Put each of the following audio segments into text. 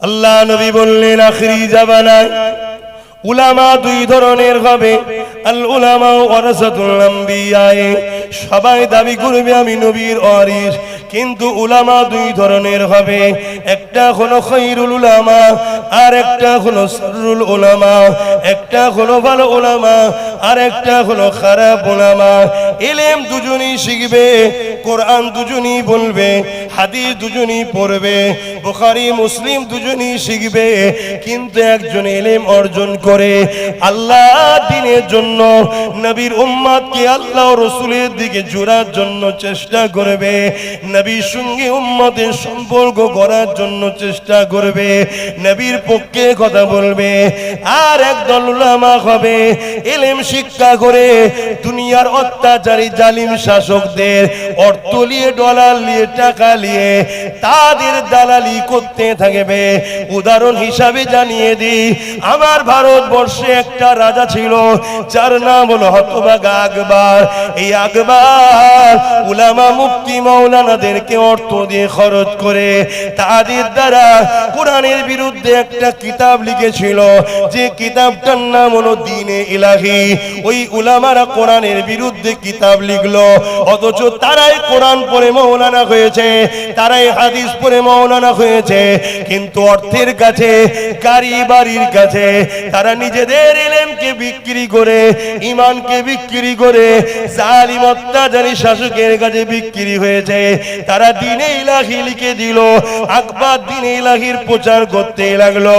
আল্লাহ নবী বললেন আখিরি জামানায় উলামা দুই ধরনের হবে। আল উলামা ওয়ারাসাতুল আম্বিয়া, সবাই দাবি করবে আমি নবীর ওয়ারিস, কিন্তু উলামা দুই ধরনের হবে। একটা হলো খায়রুল উলামা আর একটা হলো শাররুল উলামা। একটা হলো ভালো উলামা আর একটা হলো খারাপ উলামা। ইলম দুজনই শিখবে, কোরআন দুজনই বলবে, হাদিস দুজনই পড়বে, বুখারী মুসলিম দুজনই শিখবে, কিন্তু একজন ইলম অর্জন করে আল্লাহ দ্বীনের জন্য নবীর উম্মতকে আল্লাহ রাসূলের দিকে জোড়ার জন্য চেষ্টা করবে, নবীর সঙ্গে উম্মতের সম্পর্ক করার জন্য চেষ্টা করবে, নবীর পক্ষে কথা বলবে। আর একদল উলামা হবে ইলম শিক্ষা করে দুনিয়ার অত্যাচারী জালিম শাসকদের অর্থ নিয়ে, ডলার নিয়ে, টাকা নিয়ে তাদের দালালি করতে থাকবে। উদাহরণ হিসাবে জানিয়ে দিই, আমার ভারতবর্ষে একটা রাজা ছিল, যার নাম হলো হতভাগা আকবর। এই আকবর উলামা মুফতি মাওলানাদেরকে অর্থ দিয়ে খরচ করে তাদের দ্বারা কোরআনের বিরুদ্ধে একটা কিতাব লিখেছিল, যে কিতাবটার নাম হলো দ্বীনে ইলাহি। ওই উলামারা কোরআনের বিরুদ্ধে কিতাব লিখলো, অথচ তারাই কোরআন পড়ে মাওলানা হয়েছে, তারাই হাদিস পড়ে মাওলানা হয়েছে, কিন্তু অর্থের কাছে, গাড়ি বাড়ির কাছে তারা নিজেদের ইলমকে বিক্রি করে, ঈমানকে বিক্রি করে জালিম অত্যাচারী শাসকের কাছে বিক্রি হয়েছে। তারা দ্বীনে ইলাহি লিখে দিল, আকবর দ্বীনে ইলাহির প্রচার করতে লাগলো।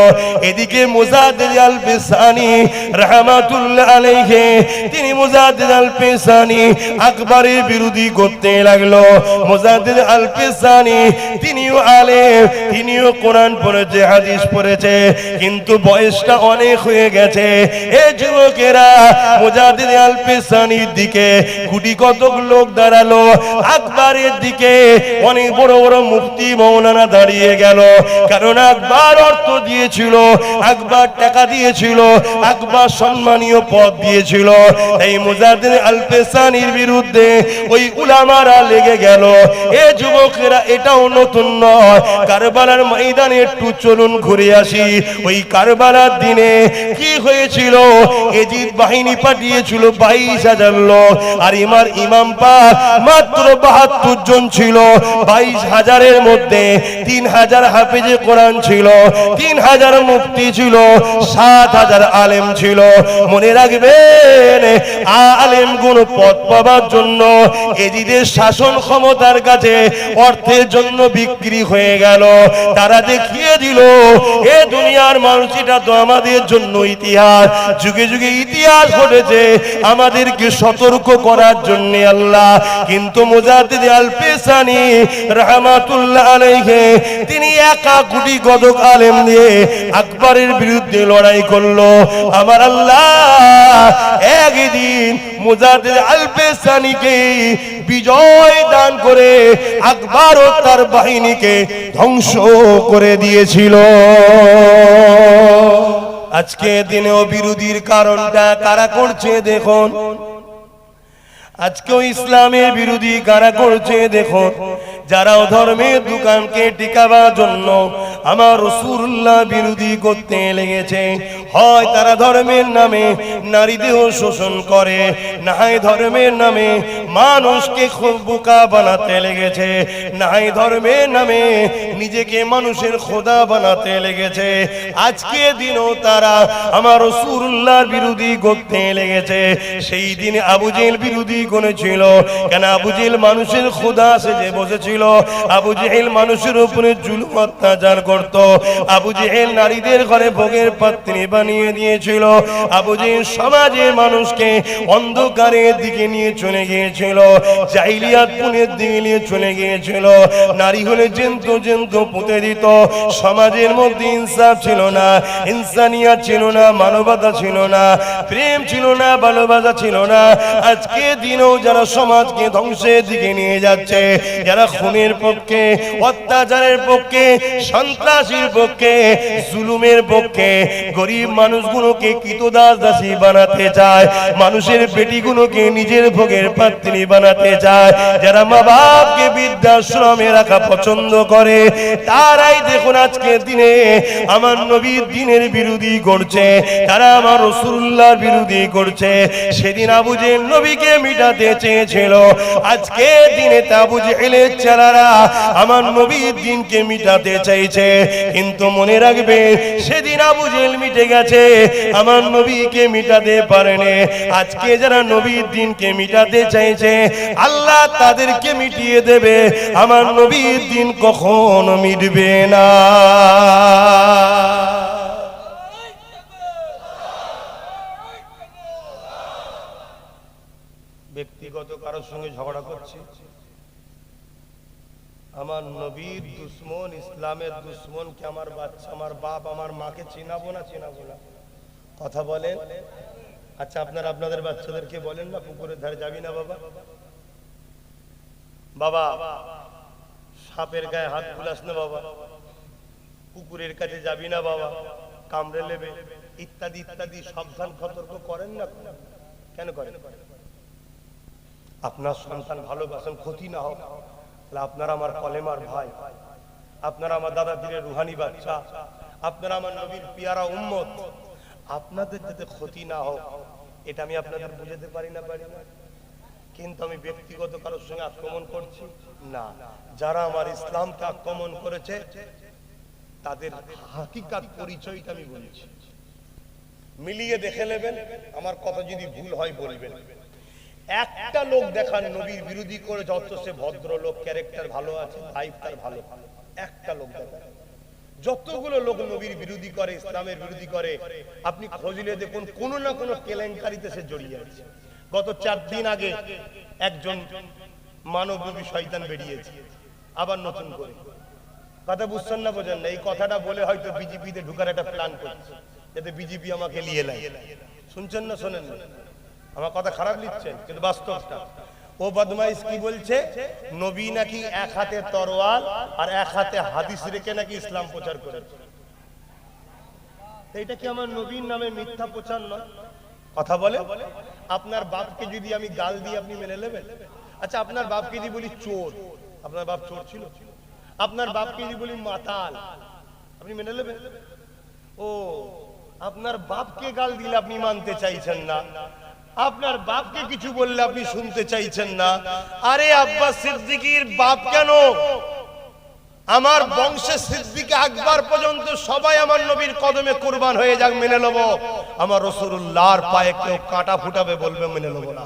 এদিকে মুজাদ্দিদ আল পেসানি রাহমাতুল্লাহ আলাইহি, তিনি মুজাদ্দিদ আল পেসানি আকবরের বিরোধী করতে লাগলো। মুজাদ্দিদ আল পেসানি তিনিও আলেম, তিনিও কোরআন পড়েছে, হাদিস পড়েছে, কিন্তু বয়সটা অনেক হয়ে গেছে। এই যুবকেরা মুজাদ্দিদ আল পেসানির দিকে কোটি কতক লোক দাঁড়ালো, আকবরের দিকে অনেক বড় বড় মুফতি মাওলানা দাঁড়িয়ে গেল। কারণ আকবর অর্থ দিয়েছিল, আকবর টাকা দিয়েছিল, আকবর সম্মানীয় পদ দিয়েছিল। এই মুজাদ্দিদ আল পেসানির বিরুদ্ধে ওই উলামারা লেগে গেল। এই যুবকেরা, এটাও নতুন নয়, কারবালার ময়দানে একটু চলুন ঘুরে আসি। ওই কারবালার দিনে কি হয়েছিল? এজিদ বাহিনী পাঠিয়েছিল 22,000 লোক, আর ইমাম পাক মাত্র 72 জন ছিল। 22,000-এর মধ্যে 3,000 হাফেজে কোরআন ছিল, 3,000 মুফতি ছিল, 7,000 আলেম ছিল। মনে রাখবেন, আলেম কোন পদ পাবার জন্য এজিদের শাসন ক্ষমতার কাছে অর্থের জন্য বিক্রি হয়ে গেল। তারা দেখিয়ে দিল এ দুনিয়ার মানুষ, এটা তো আমাদের জন্য ইতিহাস, যুগে যুগে ইতিহাস ঘটেছে আমাদেরকে সতর্ক করার জন্য আল্লাহ। কিন্তু মুজাদ্দিদ আল পেসানি রাহমাতুল্লাহ আলাইহি, তিনি একা কোটি গদক আলেম দিয়ে আকবরের বিরুদ্ধে লড়াই করলো। আমার আল্লাহ একদিন মুজাদ্দিদ আল পেসানিকে বিজয় দান করে আকবর ও তার বাহিনীকে ধ্বংস করে দিয়েছিল। আজকে দিনেও বিরোধীর কারণটা কারা করছে দেখুন। আজকেও ইসলামের বিরোধী কারা করছে দেখুন। যারা ধর্মের দোকানকে টিকাবার জন্য আমার রাসূলুল্লাহ বিরোধী করতে লেগেছে, হয় তারা ধর্মের নামে নারী দেহ শোষণ করে, না হয় ধর্মের নামে মানুষকে খুব বোকা বানাতে লেগেছে, না হয় ধর্মের নামে নিজেকে মানুষের খোদা বানাতে লেগেছে। আজকে দিনও তারা আমার রাসূলুল্লাহর বিরোধী করতে লেগেছে। সেই দিনে আবু জেহেল বিরোধী করেছিল, কেন আবু জেহেল মানুষের খোদা সেজে বসেছিল। আবু জেহেল মানুষের উপরে জুলুম অত্যাচার করত। আবু জেহেল নারীদের ঘরে ভোগের পাত্রী বানিয়ে দিয়েছিল। আবু জেহেল সমাজের মানুষকে অন্ধকারের দিকে নিয়ে চলে গিয়েছিল, জাহিলিয়াতের দিকে নিয়ে চলে গিয়েছিল। নারী হলে জেন্ত পুঁতে দিত। সমাজের মধ্যে ইনসাফ ছিল না, ইনসানিয়াত ছিল না, মানবতা ছিল না, প্রেম ছিল না, ভালোবাসা ছিল না। আজকে দিনেও যারা সমাজকে ধ্বংসের দিকে নিয়ে যাচ্ছে, যারা খুনের পক্ষে, অত্যাচারের পক্ষে, সন্ত্রাসীর পক্ষে, জুলুমের পক্ষে, গরিব গরিব মানুষগুলোকে কৃতদাস দাসী বানাতে চায়, মানুষের বেটিগুলোকে নিজের ভোগের পাত্রী বানাতে চায়, যারা মা বাপকে বৃদ্ধাশ্রমে রাখা পছন্দ করে, তারাই দেখুন আজকে দিনে আমার নবীর দিনের বিরোধী করছে, তারা আমার রাসূলুল্লাহর বিরোধী করছে। সেদিন আবু জেহেল নবীকে মিটাতে চেয়েছিল, আজকে দিনে আবু জেহেলের ছেলেরা আমার নবীর দিনকে মিটাতে চাইছে। কিন্তু মনে রাখবে, সেদিন আবু জেহেল মিটে গেছে, আমার নবীকে মিটাতে পারেনি। আজকে যারা নবীর দিনকে মিটাতে চাইছে, আল্লাহ তাদেরকে মিটিয়ে দেবে, আমার নবীর দিন কখনো মিটবে না। ব্যক্তিগত কারোর সঙ্গে ঝগড়া করছি, আমার নবীর দুশ্মন, ইসলামের দুশ্মনকে আমার বাচ্চা, আমার বাপ, আমার মাকে চিনাবো না চিনাবো না? কথা বলেন। আচ্ছা, আপনারা আপনাদের বাচ্চাদেরকে বলেন না পুকুরের ধারে যাবি না বাবা, বাবা সাপের গায়ে হাত বুলাস না বাবা, পুকুরের কাছে যাবি না বাবা, কামড়ে নেবে, ইত্যাদি ইত্যাদি সাবধান সতর্ক করেন না? কেন করেন? আপনার সন্তান ভালোবাসেন, ক্ষতি না হোক। আপনারা আমার কলেমার ভাই, আপনারা আমার দাদা পীরের রুহানি বাচ্চা, আপনারা আমার নবীর পিয়ারা উম্মত, আপনাদের যাতে ক্ষতি না হোক এটা আমি আপনাদের বুঝাতে পারি না? কিন্তু আমি ব্যক্তিগত কারোর সঙ্গে আক্রমণ করছি না। যারা আমার ইসলামকে আক্রমণ করেছে তাদের হাকিকাত পরিচয়টা আমি বলছি, মিলিয়ে দেখে নেবেন, আমার কথা যদি ভুল হয় বলবেন। একটা লোক দেখান নবীর বিরোধী করে, যত সে ভদ্রলোক, ক্যারেক্টার ভালো আছে, লাইফ তার ভালো, একটা লোক দেখান। যতগুলো লোক নবীর বিরোধী করে, ইসলামের বিরোধী করে, আপনি খোঁজলে দেখুন কোনো না কোনো কেলেঙ্কারিতে সে জড়িয়ে আছে। গত 4 দিন আগে একজন মানবরূপী শয়তান বেরিয়েছে আবার নতুন করে। কথা বুঝছেন না, বোঝেন না? এই কথাটা বলে হয়তো বিজেপিতে ঢুকার একটা প্ল্যান করছে, যাতে বিজেপি আমাকে নিয়ে নেয়। শুনছেন না শোনেন না? আমার কথা খারাপ লিখছেন, কিন্তু বাস্তবটা। ও বদমাইশ কি বলছে, নবী নাকি এক হাতে তরোয়াল আর এক হাতে হাদিস রেখে নাকি ইসলাম প্রচার করে। এটা কি আমার নবীর নামে মিথ্যা প্রচার নয়? কথা বলে। আপনার বাপকে যদি আমি গাল দিই আপনি মেনে নেবেন? আচ্ছা, আপনার বাপকে যদি বলি চোর, আপনার বাপ চোর ছিল? আপনার বাপকে যদি বলি মাতাল, আপনি মেনে নেবেন? ও, আপনার বাপকে গাল দিলে আপনি মানতে চাইছেন না, আপনার বাপকে কিছু বললে আপনি শুনতে চাইছেন না। আরে আব্বাস সিদ্দিকীর বাপ কেন, আমার বংশে সিদ্দিক আকবর পর্যন্ত সবাই আমার নবীর কদমে কুরবান হয়ে যাক, মেনে নেব। আমার রাসূলুল্লাহর পায়ে কেউ কাঁটা ফুটাবে বলবে, মেনে নেব না।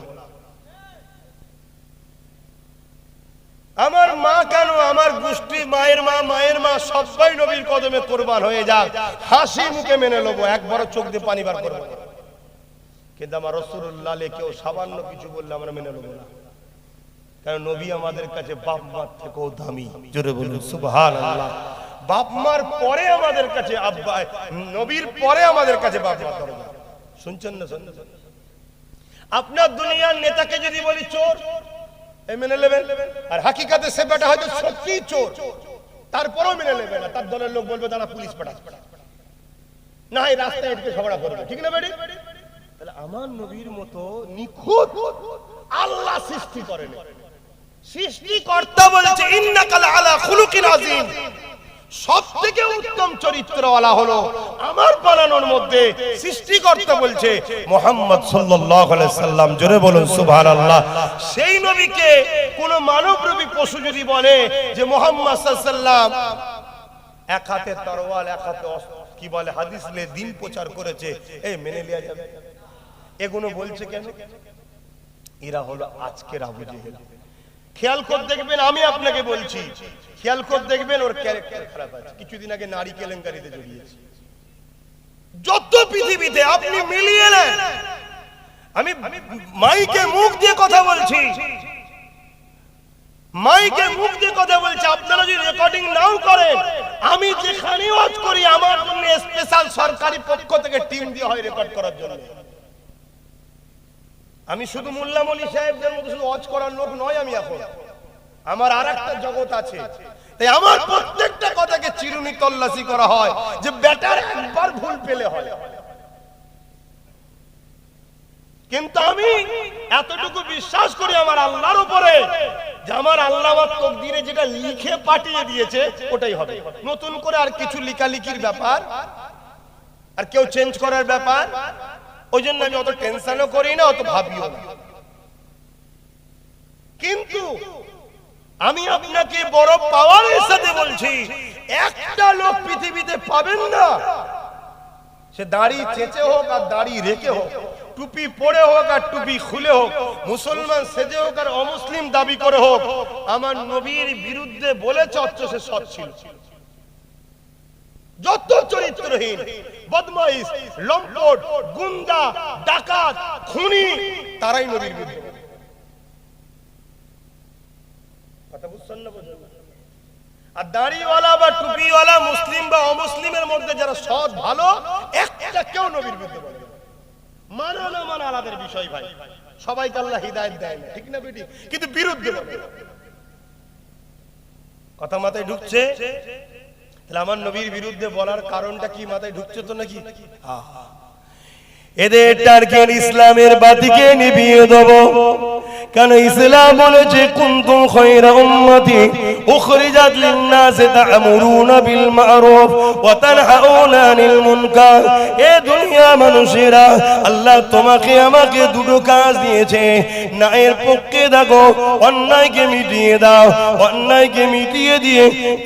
আমার মা কেন, আমার গোষ্ঠী, মায়ের মা সবাই নবীর কদমে কুরবান হয়ে যাক, হাসি মুখে মেনে নেব, একবারও চোখ দিয়ে পানি বার করব না। কিন্তু আমার রাসূলুল্লাহ কেউ সামান্য কিছু বললে আমরা মেনে নেব না, কারণ নবী আমাদের কাছে বাপ মার থেকেও দামি। জোরে বলুন সুবহানাল্লাহ। বাপ মার পরে আমাদের কাছে আব্বা, নবীর পরে আমাদের কাছে বাপ মা দরজা। শুনছেন না? শুনছেন? আপনার দুনিয়ার নেতাকে যদি বলি চোর, এই মেনে নেবেন, আর হাকিকাতে সে বেটা হয়তো সত্যি চোর, তারপরেও মেনে নেবেন না। তার দলের লোক বলবে দাঁড়া পুলিশ পাঠা, না এই রাস্তায় এদিকে ঝগড়া করবে, ঠিক না বেটি? তাহলে আমার নবীর মতো নিখুঁত আল্লাহ সৃষ্টি করেন। সৃষ্টিকর্তা বলেছে ইন্নাকা আলা খুলুকিন আযীম, সবথেকে উত্তম চরিত্রওয়ালা হলো আমার বানানোর মধ্যে। সৃষ্টিকর্তা বলছে মুহাম্মদ সাল্লাল্লাহু আলাইহি সাল্লাম। জোরে বলুন সুবহানাল্লাহ। সেই নবীকে কোন মানবরূপী পশু যদি বলে যে মুহাম্মদ সাল্লাল্লাহু আলাইহি সাল্লাম এক হাতে তরোয়াল এক হাতে কি বলে হাদিস লে দিন প্রচার করেছে, এই মেনে নেওয়া যাবে? এগুলো বলছে কেন? এরা হলো আজকের আবু জেহেল। খেয়াল করে দেখবেন, আমি আপনাকে বলছি, খেয়াল করে দেখবেন ওর ক্যারেক্টার খারাপ আছে। কিছুদিন আগে নারী কেলেঙ্কারিতে জড়িয়েছে। যত পৃথিবীতে আপনি মিলিয়ে নেন, আমি মাইকে মুখ দিয়ে কথা বলছি, মাইকে মুখ দিয়ে কথা বলছি, আপনারা যদি রেকর্ডিং নাও করেন, আমি যেখানে ওয়াজ করি আমার জন্য স্পেশাল সরকারি পক্ষ থেকে টিম দিয়ে হয় রেকর্ড করার জন্য। আমি শুধু মোল্লা মলি সাহেবদের মতো শুধু ওয়াজ করার লোক নয়, আমি এখন আমার আরেকটা জগৎ আছে। তাই আমার প্রত্যেকটা কথাকে চিরুনি তল্লাশি করা হয়, যে ব্যাটার একবার ভুল পেলে হয়, কিন্তু আমি এতটুকু বিশ্বাস করি আমার আল্লাহর উপরে যে আমার আল্লাহ আমার তকদিরে যেটা লিখে পাঠিয়ে দিয়েছে ওটাই হবে। নতুন করে আর কিছু লেখালেখির ব্যাপার আর কেউ চেঞ্জ করার ব্যাপার, ওই জন্য আমি অত টেনশনও করি না, অত ভাবিও না। কিন্তু আমি আপনাকে বড় পাওয়ারের সাথে বলছি, একটা লোক পৃথিবীতে পাবেন না, সে দাড়ি চেঁচে হোক আর দাড়ি রেখে হোক, টুপি পরে হোক আর টুপি খুলে হোক, মুসলমান সেজে হোক আর অমুসলিম দাবি করে হোক, আমার নবীর বিরুদ্ধে বলেছে অথচ সে সৎ ছিল। যত চরিত্রহীন, বদমাইশ, লম্পট, গুন্ডা, ডাকাত, খুনি, তারাই নবীর বিরুদ্ধে। কথা বুঝছেন না? আর দাড়িওয়ালা বা টুপিওয়ালা, মুসলিম বা অমুসলিমের মধ্যে যারা সৎ ভালো, একটা কেউ নবীর বিরুদ্ধে বলে না। মানা না মানা আলাদা বিষয় ভাই, সবাইকে আল্লাহ হিদায়াত দেয় না, ঠিক না বেটি? কিন্তু বিরুদ্ধে বলে। কথা মাথায় ঢুকছে? তাহলে আমার নবীর বিরুদ্ধে বলার কারণটা কি মাথায় ঢুকছে তো নাকি? এদের টার্গেট ইসলামের বাতিকে নিভিয়ে দেব। কারণ ইসলাম বলেছে কুনতুম খায়রা উম্মতি উখরিজাত লিন-নাসি তা'মুরুনা বিল মা'রুফ ওয়া তানহাউনা আনিল মুনকার। এ দুনিয়া মানুষেরা, আল্লাহ তোমাকে আমাকে দুটো কাজ দিয়েছে, ন্যায়ের পক্ষে থাকো, অন্যায়কে মিটিয়ে দাও। অন্যায়কে মিটিয়ে দিয়ে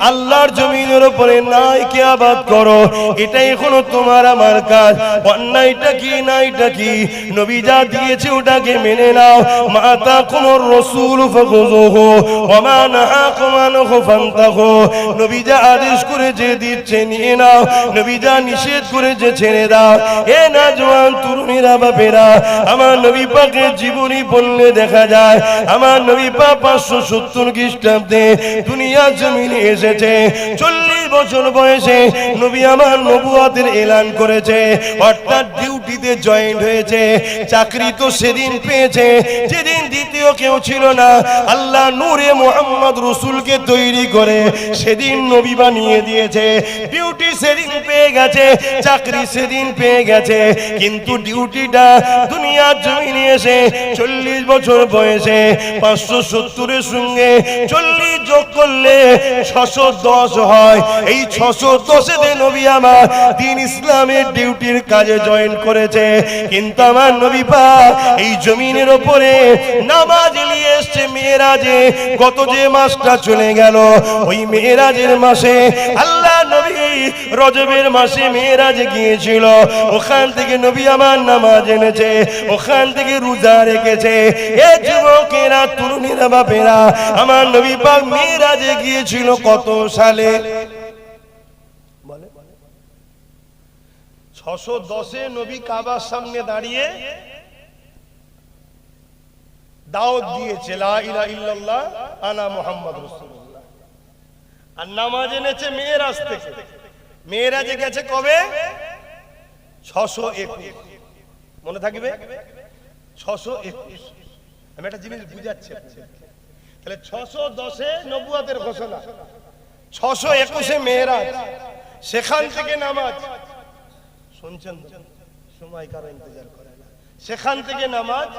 আল্লাহর জমিনের উপরে ন্যায়কে আবাদ করো, এটাই হলো তোমার আমার কাজ। অন্যায়টা কি ন্যায়টা কি নবী যা দিয়েছে ওটাকে মেনে নাও। মাতা কুমুর রাসূল ফাখুযুহু ওয়া মা নাহাকুম আনহু ফান্তাহু। নবী যা আদেশ করেছে দিচ্ছে নিয়ে নাও, নবী যা নিষেধ করেছে ছেড়ে দাও। এ নওজওয়ান তরুণীরা বাপেরা, আমার নবী পাকের জীবনী পড়লে দেখা যায় আমার নবী পাক 570 খ্রিস্টাব্দে দুনিয়ার জমিনে এসেছে। 40 বছর বয়সে নবী আমার নবুয়তের এলান করেছে, অর্থাৎ ডিউটিতে জয়েন্ট হয়েছে। চাকরি তো সেদিন পেয়েছে যেদিন দ্বিতীয় কেউ ছিল না। আল্লাহ নূরে মুহাম্মদ রাসূলকে তৈরি করে সেদিন নবী বানিয়ে দিয়েছে। ডিউটি সেদিন পেয়ে গেছে, চাকরি সেদিন পেয়ে গেছে, কিন্তু ডিউটিটা দুনিয়ার জমিনে এসে 40 বছর বয়সে 570 এর সঙ্গে 40 যোগ করলে 610 হয়। এই 610 নবী আমার দ্বীন ইসলামের ডিউটির কাজে জয়েন করেছে। কিন্তু আমার নবী পাক এই জমিনের উপরে নামাজ নিয়ে এসেছে মেরাজে। গত যে মাসটা চলে গেল, ওই মেরাজের মাসে আল্লাহ নবী রজবের মাসে মেরাজে গিয়েছিল। ওখান থেকে নবী আমার নামাজ এনেছে, ওখান থেকে রোজা রেখেছে। এ যুবকেরা, তরুণীরা, বাপেরা, আমার নবী পাক মেরাজে গিয়েছিল কত সালে? 610 নবী কাবার সামনে দাঁড়িয়ে দাওয়াত দিয়েছে লা ইলাহা ইল্লাল্লাহ আনা মুহাম্মদ রাসূলুল্লাহ। আর নামাজ এনেছে মেরাজ থেকে। মেরাজে গেছে কবে? 621। মনে থাকবে? 621। আমি একটা জিনিস বুঝাচ্ছি। তাহলে 610 নবুয়তের ঘোষণা, 621 মেরাজ, সেখান থেকে নামাজ। শুনছেন? সময় কারো ইন্তজার করে না। সেখান থেকে নামাজ।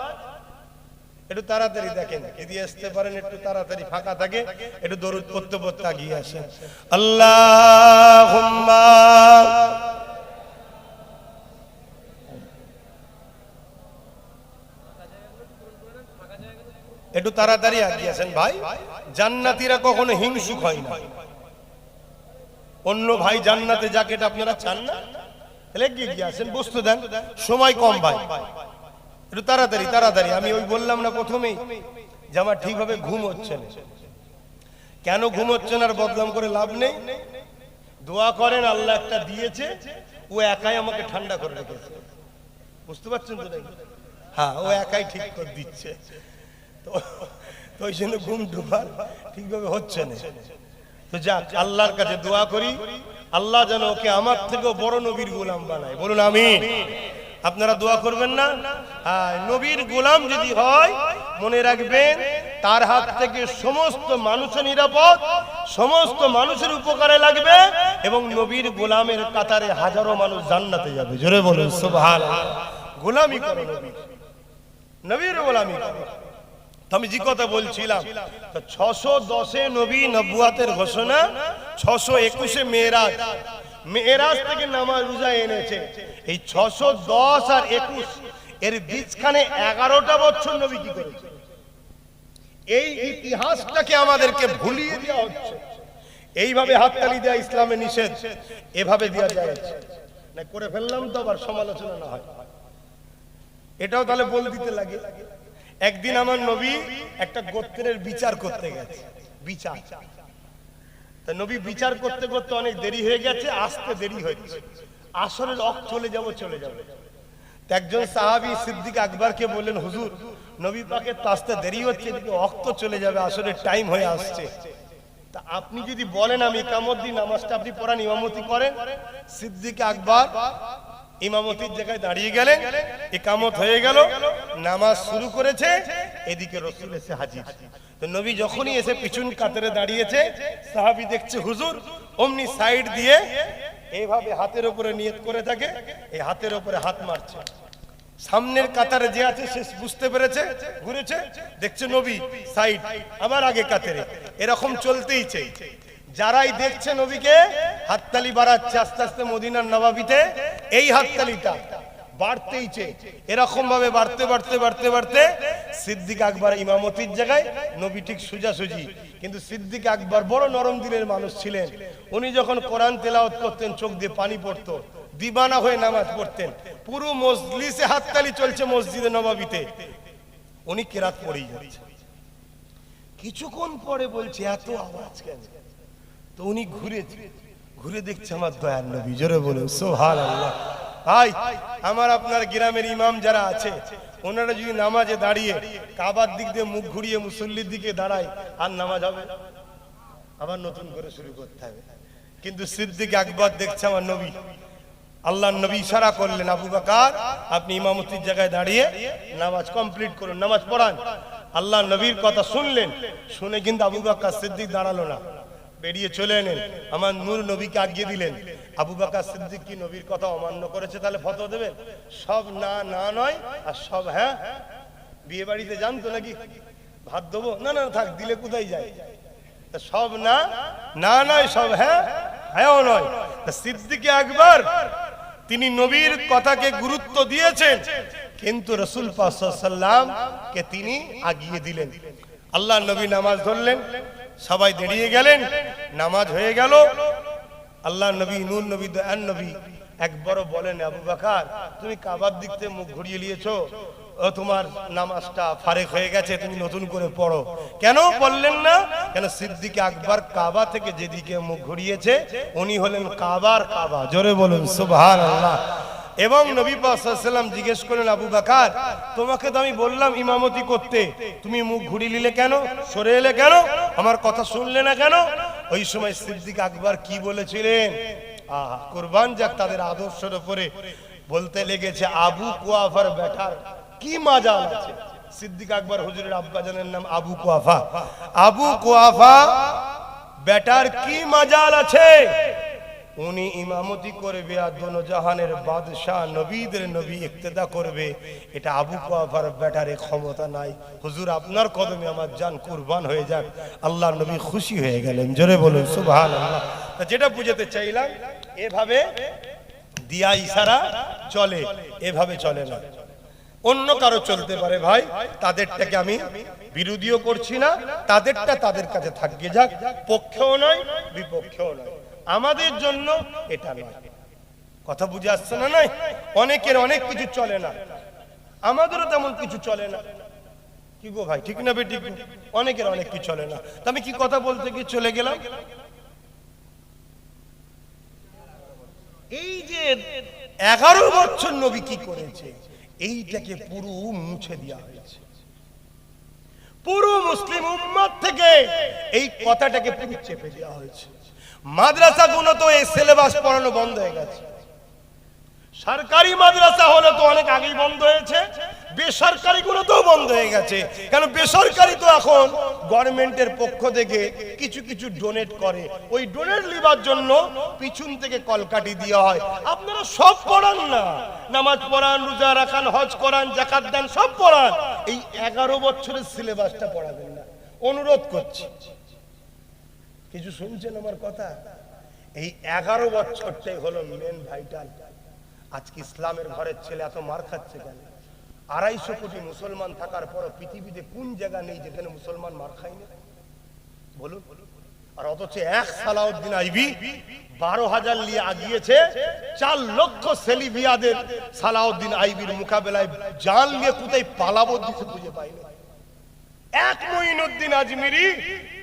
একটু তাড়াতাড়ি দেখেন, এদিকে আসতে পারেন, একটু তাড়াতাড়ি ফাঁকা থাকে, একটু দরুদ পড়তে পড়তে এগিয়ে আসেন। আল্লাহুম্মা একটু তাড়াতাড়ি এগিয়ে আসেন ভাই। জান্নাতীরা কখনো হিংসুক হয় না। অন্য ভাই জান্নাতে যাকে, এটা আপনারা চান না? তাহলে এগিয়ে আসেন, বসতে দেন, সময় কম ভাই, একটু তাড়াতাড়ি তাড়াতাড়ি। আমি ওই বললাম না প্রথমেই যে আমার ঠিকভাবে ঘুম হচ্ছে না। কেন ঘুম হচ্ছে না আর বদনাম করে লাভ নেই। দোয়া করেন, আল্লাহ একটা দিয়েছে, ও একাই আমাকে ঠান্ডা করে রেখেছে। বুঝতে পারছেন তো নাকি? হ্যাঁ, ও একাই ঠিক করে দিচ্ছে। তো ওই জন্য ঘুম ডুবার ঠিকভাবে হচ্ছে না। তো যাক, আল্লাহর কাছে দোয়া করি, আল্লাহ যেন ওকে আমার থেকেও বড় নবীর গোলাম বানায়। বলুন আমিন। আপনারা দোয়া করবেন না? হ্যাঁ, নবীর গোলাম যদি হয়, মনে রাখবেন তার হাত থেকে সমস্ত মানুষের নিরাপদ, সমস্ত মানুষের উপকারে লাগবে, এবং নবীর গোলামের কাতারে হাজারো মানুষ জান্নাতে যাবে। জোরে বলুন সুবহানাল্লাহ। গোলামি করো নবীর। নবীর গোলামি করে। তো আমি যে কথা বলছিলাম, 610-এ নবী নবুয়াতের ঘোষণা, 621-এ মেরাজ, মেরাজ থেকে নামাজ রোজা এনেছে। এই 610 আর 21 এর বীজখানে 11টা বছর নবী কি করেছে? এই ইতিহাসটাকে আমাদেরকে ভুলিয়ে দেওয়া হচ্ছে। এইভাবে হাততালি দেওয়া ইসলামে নিষেধ, এভাবে দেওয়া যায় না। করে ফেললাম তো আবার সমালোচনা না হয়, এটাও তাহলে বল দিতে লাগে। একদিন আমার নবী একটা গোত্রের বিচার করতে গেছে, বিচার। তা নবী বিচার করতে করতে অনেক দেরি হয়ে গেছে, আসতে দেরি হয়েছে, আসরের ওয়াক্ত চলে যাবে। একজন সাহাবী সিদ্দিক আকবরকে বললেন, হুজুর নবী পাকের তো আসতে দেরি হচ্ছে, এদিকে ওয়াক্ত চলে যাবে, আসরের টাইম হয়ে আসছে, তা আপনি যদি বলেন আমি ইকামত দিই, নামাজটা আপনি পড়ান, ইমামতি করেন। সিদ্দিক আকবর ইমামতির জায়গায় দাঁড়িয়ে গেলেন, ইকামত হয়ে গেল, নামাজ শুরু করেছে, এদিকে রাসূল এসে হাজির। তো নবী যখনই এসে পিছন কাতারে দাঁড়িয়েছে, সাহাবী দেখছে হুজুর অমনি সাইড দিয়ে এইভাবে হাতের উপরে নিয়ত করে থাকে, এই হাতের উপরে হাত মারছে। সামনের কাতারে যে আছে সে বুঝতে পেরেছে, ঘুরেছে, দেখছে নবী সাইড, আবার আগে কাতারে, এরকম চলতেইছে। যারাই দেখছে নবীকে হাততালি বাড়াচ্ছে, আস্তে আস্তে মদিনার নবাবিতে এই হাততালিটা বাড়তেইছে, এরকম ভাবে বাড়তে সিদ্দিক আকবর ইমামতির জায়গায়, নবী ঠিক সোজাসুজি। কিন্তু সিদ্দিক আকবর বড় নরম দিলের মানুষ ছিলেন, উনি যখন কোরআন তেলাওয়াত করতেন চোখ দিয়ে পানি পড়তো, দিবানা হয়ে নামাজ পড়তেন, পুরো মজলিসে হাততালি চলছে মসজিদে নবাবিতে, উনি কেরাত পড়েই যাচ্ছে। কিছুক্ষণ পরে বলছে এত আওয়াজ কেন? তো উনি ঘুরে দেখছে আমার দয়ার নবী, জোরে বলুন সুবহানাল্লাহ। ভাই আমার আপনার গ্রামের ইমাম যারা আছে, ওনারা যদি নামাজে দাঁড়িয়ে কাবার দিক দিয়ে মুখ ঘুরিয়ে মুসল্লির দিকে দাঁড়ায়, আর নামাজ হবে? আবার নতুন করে শুরু করতে হবে। কিন্তু সিদ্দিক আকবর দেখছে আমার নবী, আল্লাহর নবী ইশারা করলেন, আবু বকর আপনি ইমামতির জায়গায় দাঁড়িয়ে নামাজ কমপ্লিট করুন, নামাজ পড়ান। আল্লাহর নবীর কথা শুনলেন, শুনে কিন্তু আবু বকর সিদ্দিক দাঁড়ালো না, বেরিয়ে চলে এলেন, আমার নূর নবীকে আগিয়ে দিলেন। আবু বকর সিদ্দিক কি নবীর কথা অমান্য করেছে? তাহলে ফতোয়া দেবেন? সব না না নয় আর সব হ্যাঁ। বিয়ে বাড়িতে জানতো নাকি ভাত দেবো? না না থাক, দিলে কোথায় যায়? সব না না নয়, সব হ্যাঁ হ্যাঁও নয়। সিদ্দিক আকবর তিনি নবীর কথাকে গুরুত্ব দিয়েছেন, কিন্তু রাসূল পাক সাল্লাল্লাহু আলাইহি ওয়াসাল্লাম কে তিনি আগিয়ে দিলেন। আল্লাহর নবী নামাজ ধরলেন, সবাই দাঁড়িয়ে গেলেন, নামাজ হয়ে গেল। আল্লাহর নবী নূর নবী দয়ার নবী একবারও বলেন, আবু বকর তুমি কাবার দিক থেকে মুখ ঘুরিয়ে নিয়েছো, তোমার নামাজটা ফারেক হয়ে গেছে, তুমি নতুন করে পড়ো। কেন বললেন না? কেন সিদ্দিক আকবর কাবা থেকে যেদিকে মুখ ঘুরিয়েছে উনি হলেন কাবার কাবা, জোরে বলুন সুবহানাল্লাহ। এবং নবী পাক সাল্লাল্লাহু আলাইহি ওয়াসাল্লাম জিজ্ঞেস করলেন, আবু বকর তোমাকে তো আমি বললাম ইমামতি করতে, তুমি মুখ ঘুরিয়ে নিলে কেন, সরে এলে কেন, আমার কথা শুনলে না কেন? ওই সময় সিদ্দিক আকবর কি বলেছিলেন? কুরবান যাক তাদের আদর্শের উপরে, বলতে লেগেছে আবু কুয়াফার বেটার কি মাজাল আছে। সিদ্দিক আকবর হুজুরের আব্বাজানের নাম আবু কুয়াফা, আবু কুয়াফা বেটার কি মাজাল আছে, উনি ইমামতি করবে আর দোনো জাহানের বাদশাহ নবীদের নবী ইক্তেদা করবে, এটা আবু কুয়াফার বেটারে ক্ষমতা নাই। হুজুর আপনার কদমে আমার জান কুরবান হয়ে যাক। আল্লাহর নবী খুশি হয়ে গেলেন, জোরে বলুন সুবহানাল্লাহ। যেটা বুঝাতে চাইলাম, এভাবে দিয়া ইশারা চলে, এভাবে চলে না। অন্য কারো চলতে পারে ভাই, তাদেরটাকে আমি বিরোধীও করছি না, তাদেরটা তাদের কাছে থাকবে যাক, পক্ষেও নয় বিপক্ষেও নয়, আমাদের জন্য এটা নয়। কথা বুঝে আসছে না? নাই অনেকের অনেক কিছু চলে না, আমাদেরও তেমন কিছু চলে না। কি গো ভাই, ঠিক না বেঠিক? অনেকের অনেক কিছু চলে না। তা আমি কি কথা বলতে গিয়ে চলে গেলাম, এই যে 11 বছর নবী কি করেছে, এইটাকে পুরো মুছে দেওয়া হয়েছে। পুরো মুসলিম উম্মত থেকে এই কথাটাকে পুরো চেপে দেওয়া হয়েছে। মাদ্রাসাগুলো তো এই সিলেবাস পড়ানো বন্ধ হয়ে গেছে। সরকারি মাদ্রাসা হলে তো অনেক আগেই বন্ধ হয়েছে, বেসরকারিগুলোতেও বন্ধ হয়ে গেছে। কারণ বেসরকারি তো এখন গভর্নমেন্টের পক্ষ থেকে কিছু কিছু ডোনেট করে, ওই ডোনেট নেবার জন্য পিছন থেকে কলকাঠি দেওয়া হয়। আপনারা সব পড়ান না, নামাজ পড়ান, রোজা রাখান, হজ করান, যাকাত দেন, সব পড়ান, এই 11 বছরের সিলেবাসটা পড়াবেন না, অনুরোধ করছি। কিছু শুনছেন আমার কথা? এই 11 বছরটাই হলো মেন ভাইটাল। আজকে ইসলামের ঘরের ছেলে এত মার খাচ্ছে কেন? 250 কোটি মুসলমান থাকার পরও পৃথিবীতে কোন জায়গা নেই যেখানে মুসলমান মার খায় না? বলুন। আর অথচ এক সালাউদ্দিন আইবি 12,000 নিয়ে আগিয়েছে, 4 লক্ষ সেলিভিয়াদের সালাউদ্দিন আইবির মোকাবেলায় জান নিয়ে কোথায় পালাবো দিতে খুঁজে পাইনি। এক মঈনুদ্দিন আজমিরি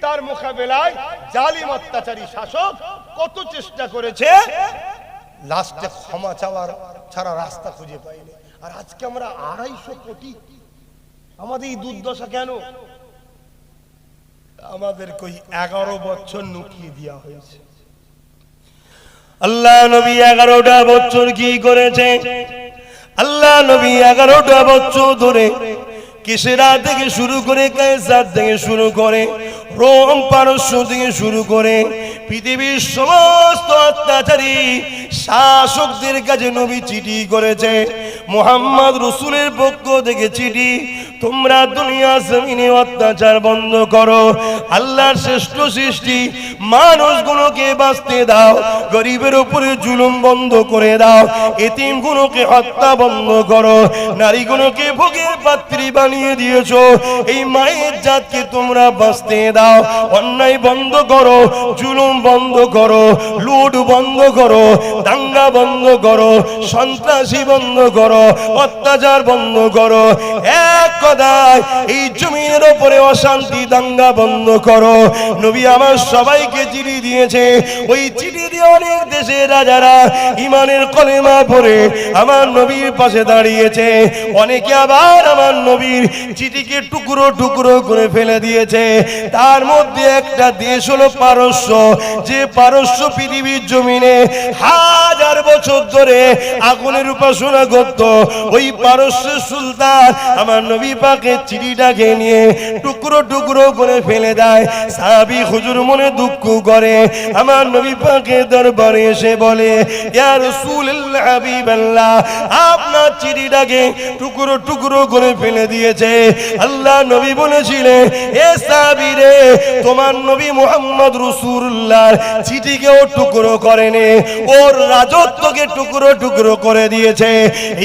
তার মোকাবেলায় জালিম অত্যাচারী শাসক কত চেষ্টা করেছে, লাস্টে ক্ষমা চাওয়ার ছাড়া রাস্তা খুঁজে পাইনি। আর আজকে আমরা 250 কোটি, আমাদের এই দুর্দশা কেন? আমাদের কই 11 বছর নুকিয়ে দেওয়া হয়েছে। আল্লাহ নবী 11টা বছর কি করেছে? আল্লাহ নবী 11টা বছর ধরে কিসরা থেকে শুরু করে, কায়সার থেকে শুরু করে, রোম পারস্য থেকে শুরু করে পৃথিবীর সমস্ত অত্যাচারী শাসকদের কাছে নবী চিঠি করেছে। মুহাম্মদ রাসূলের পক্ষ থেকে চিঠি, তোমরা দুনিয়া জমিনে অত্যাচার বন্ধ করো, আল্লাহর শ্রেষ্ঠ সৃষ্টি মানুষগুলোকে বাঁচতে দাও, গরিবের উপরে জুলুম বন্ধ করে দাও, এতিমগুলোকে হত্যা বন্ধ করো, নারীগুলোকে ভোগের পাত্রী বানিয়ে দিয়েছো, এই মায়ের জাতকে তোমরা বাঁচতে দাও, অন্যায় বন্ধ করো, জুলুম বন্ধ করো, লুট বন্ধ করো, দাঙ্গা বন্ধ করো, সন্ত্রাসী বন্ধ করো, অত্যাচার বন্ধ করো, এক কথায় এই জমিনের উপরে অশান্তি দাঙ্গা বন্ধ করো। নবী আমার সবাইকে চিঠি দিয়েছে। ওই চিঠি দিয়ে অনেক দেশের রাজারা ইমানের কলেমা পড়ে আমার নবীর পাশে দাঁড়িয়েছে। অনেকে আবার আমার নবীর চিঠিকে টুকরো টুকরো করে ফেলে দিয়েছে। তার মধ্যে একটা দেশ হলো পারস্য, যে পারস্য পৃথিবীর জমিনে 1000 বছর ধরে আগুনের উপাসনা করত। ওই পারস্যের সুলতান আমার নবী পাকের চিঠিটাকে নিয়ে টুকরো টুকরো করে ফেলে দেয়। সাহাবী হুজুর মনে দুঃখ করে, আমার নবী পাকের দরবারে এসে বলে, ইয়া রাসূলুল্লাহ হাবিবাল্লাহ, আপনার চিঠিটাকে টুকরো টুকরো করে ফেলে দিয়েছে। আল্লাহ নবী বলেছিলেন, এ সাহাবী রে, তোমার নবী মুহাম্মদ রাসূলুল্লাহর চিঠিকেও টুকরো করেনি, ওর রাজত্বকে টুকরো টুকরো করে দিয়েছে।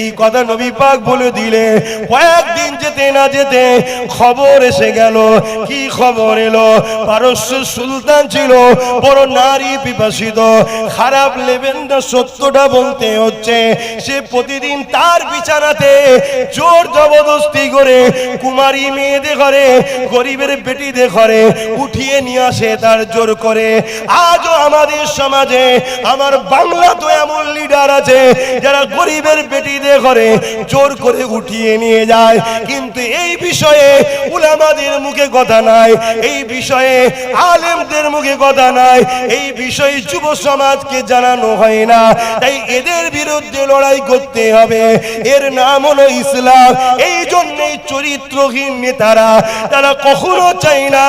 এই কথা নবী পাক বলে দিলে কয়েকদিন যেতে না যেতে খবর এসে গেল। কি খবর এলো? পারস্য সুলতান ছিল বড় নারী পিপাসিত, খারাপ লেবেন না, সত্যটা বলতে হচ্ছে। সে প্রতিদিন তার বিছানাতে জোর জবরদস্তি করে কুমারী মেয়েদের ঘরে, গরিবের বেটিদের ঘরে উঠিয়ে নিয়ে আসে তার জোর করে। আজও আমাদের সমাজে, আমার বাংলা তো এমন লিডার আছে যারা গরিবের বেটিদের ঘরে জোর করে উঠিয়ে নিয়ে যায়। কিন্তু এই বিষয়ে উলামাদের মুখে কথা নাই, এই বিষয়ে আলেমদের মুখে কথা নাই, এই বিষয়ে যুব সমাজকে জানানো হয় না। তাই এদের বিরুদ্ধে লড়াই করতে হবে। এর নাম হলো ইসলাম। এই জন্যই চরিত্রহীন নেতারা, তারা কখনো চায় না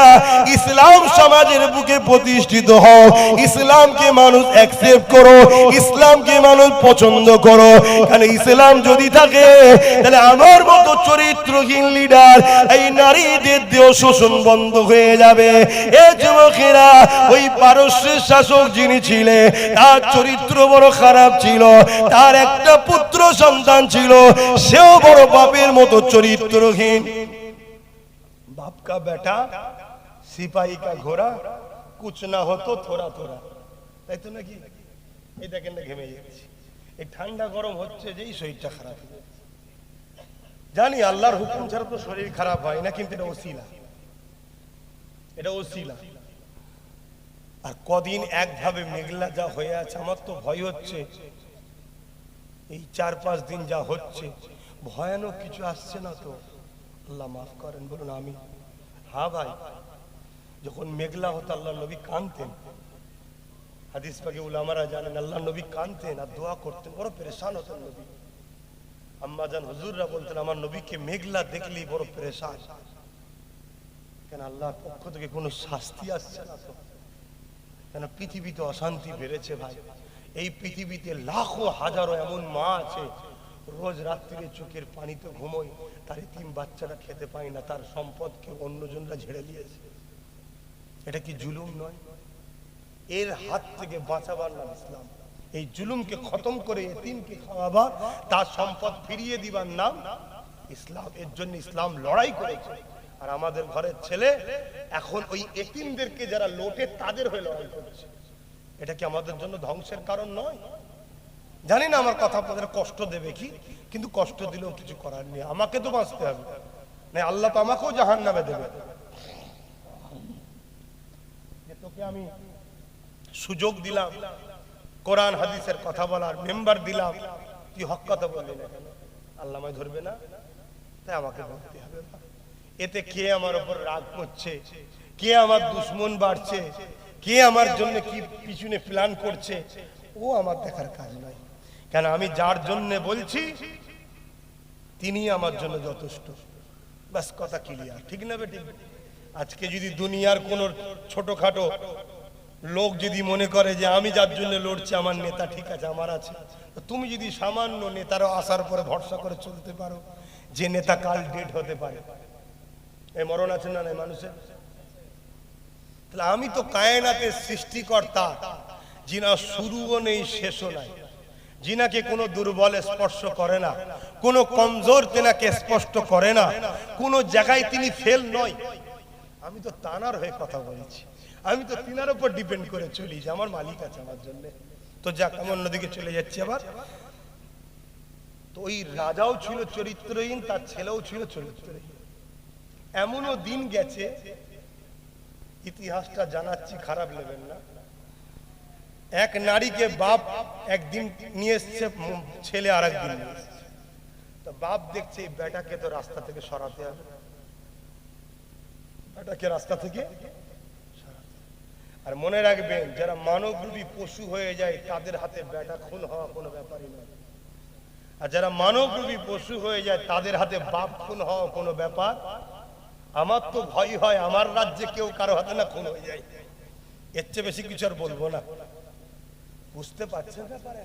ইসলাম সমাজের বুকে প্রতিষ্ঠিত হোক। ইসলামকে মানুষ অ্যাকসেপ্ট করো, ইসলামকে মানুষ পছন্দ করো। কারণ ইসলাম যদি থাকে তাহলে আমার মতো চরিত্রহীন লিডার, এই নারীদের দেহ শোষণ বন্ধ হয়ে যাবে। এ যুবকেরা, ওই পারস্যের শাসক যিনি ছিলেন, তার চরিত্র বড় খারাপ ছিল। তার একটা পুত্র সন্তান ছিল, সেও বড় বাপের মতো চরিত্রহীন। বাপ কা বেটা সিপাহী কা ঘোড়া, কুছ না হতো থোড়া থোড়া, তাই তো নাকি? এই দেখেন না, ঘেমে যাচ্ছে। এই ঠান্ডা গরম হচ্ছে যেই শরীরটা খারাপ। জানি আল্লাহর হুকুম ছাড়া তো শরীর খারাপ হয় না, কিন্তু এটা ওসিলা, এটা ওসিলা। আর কদিন একভাবে মেঘলা যা হয়ে আছে, আমার তো ভয় হচ্ছে এই 4-5 দিন যা হচ্ছে, ভয়ানক কিছু আসছে না তো? আল্লাহ মাফ করেন, বলুন আমি। হ্যাঁ ভাই, যখন মেঘলা হতো আল্লাহ নবী কাঁদতেন। হাদিস পাকে উলামারা জানেন, আল্লাহ নবী কাঁদতেন আর দোয়া করতেন, বড় পেরেশান হতেন নবী। আম্মাজান হুজুররা বলতেন আমার নবীকে মেঘলা দেখলেই বড় পেরেশান, কেন আল্লাহর পক্ষ থেকে কোনো শাস্তি আসছে না তো, কেন পৃথিবীতে অশান্তি বেড়েছে ভাই। এই পৃথিবীতে লাখো হাজারো এমন মা আছে রোজ রাত্রিরে চোখের পানিতে ঘুমোয়, তার এতিম বাচ্চারা খেতে পায় না, তার সম্পদকে অন্যজনরা ঝেড়ে নিয়েছে। এটা কি জুলুম নয়? এর হাত থেকে বাঁচাবার নাম ইসলাম। এই জুলুমকে খতম করে এতিমকে খাওয়াবার, তার সম্পদ ফিরিয়ে দিবার নাম ইসলাম। এর জন্য ইসলাম লড়াই করেছে। আর আমাদের ঘরের ছেলে এখন ওই এতিমদেরকে যারা লোটে তাদের হয়ে লড়াই করছে। এটা কি আমাদের জন্য ধ্বংসের কারণ নয়? জানি না আমার কথা আপনাদের কষ্ট দেবে কি, কিন্তু কষ্ট দিলেও কিছু করার নেই, আমাকে তো বাঁচতে হবে, না আল্লাহ তো আমাকেও জাহান্নামে দেবে। তোকে আমি সুযোগ দিলাম কোরআন হাদিসের কথা বলার, মেম্বার দিলাম, তুই হক কথা বললি না কেন? আল্লাহ আমায় ধরবে না? তাই আমাকে বলতে হবে। এতে কে আমার উপর রাগ করছে, কে আমার দুশ্মন বাড়ছে, কে আমার জন্য কি পিছনে প্ল্যান করছে, ও আমার দেখার কাজ নয়। কেন আমি যার জন্য বলছি তিনি আমার জন্য যথেষ্ট। বাস কথা ক্লিয়ার, ঠিক না বেটি? আজকে যদি দুনিয়ার কোন ছোটখাটো লোক যদি মনে করে যে আমি যার জন্য লড়ছি আমার নেতা ঠিক আছে, আমার আছে, তুমি যদি সামান্য নেতারও আসার পরে ভরসা করে চলতে পারো যে নেতা কাল ডেট হতে পারে, এই মরণ আছে না নাই মানুষের? তাহলে আমি তো কায়নাতের সৃষ্টিকর্তা, যিনার শুরুও নেই শেষও নাই, যিনাকে কোনো দুর্বল স্পর্শ করে না, কোনো কমজোর তেনাকে স্পষ্ট করে না, কোনো জায়গায় তিনি ফেল নয়। আমি তো তানার হয়ে কথা বলছি, আমি তো তিনার উপর ডিপেন্ড করে চলি যে আমার মালিক আছে আমার জন্য। তো যাক, আমি অন্যদিকে চলে যাচ্ছি আবার। তো ওই রাজাও ছিল চরিত্রহীন, তার ছেলেও ছিল চরিত্রহীন। এমনও দিন গেছে, ইতিহাসটা জানাচ্ছি, খারাপ নেবেন না। এক নারীকে বাপ একদিন নিয়ে এসছে, ছেলে আর একদিন নিয়ে এসছে। তো বাপ দেখছে এই বেটাকে তো রাস্তা থেকে সরাতে হবে, বেটাকে রাস্তা থেকে সরাতে। আর মনে রাখবেন, যারা মানবরূপী পশু হয়ে যায় তাদের হাতে বেটা খুন হওয়া কোনো ব্যাপারই নয়, আর যারা মানবরূপী পশু হয়ে যায় তাদের হাতে বাপ খুন হওয়া কোনো ব্যাপার। আমার তো ভয় হয় আমার রাজ্যে কেউ কারো হাতে না খুন হয়ে যায়, এর চেয়ে বেশি কিছু আর বলবো না। বুঝতে পারছেন ব্যাপারে?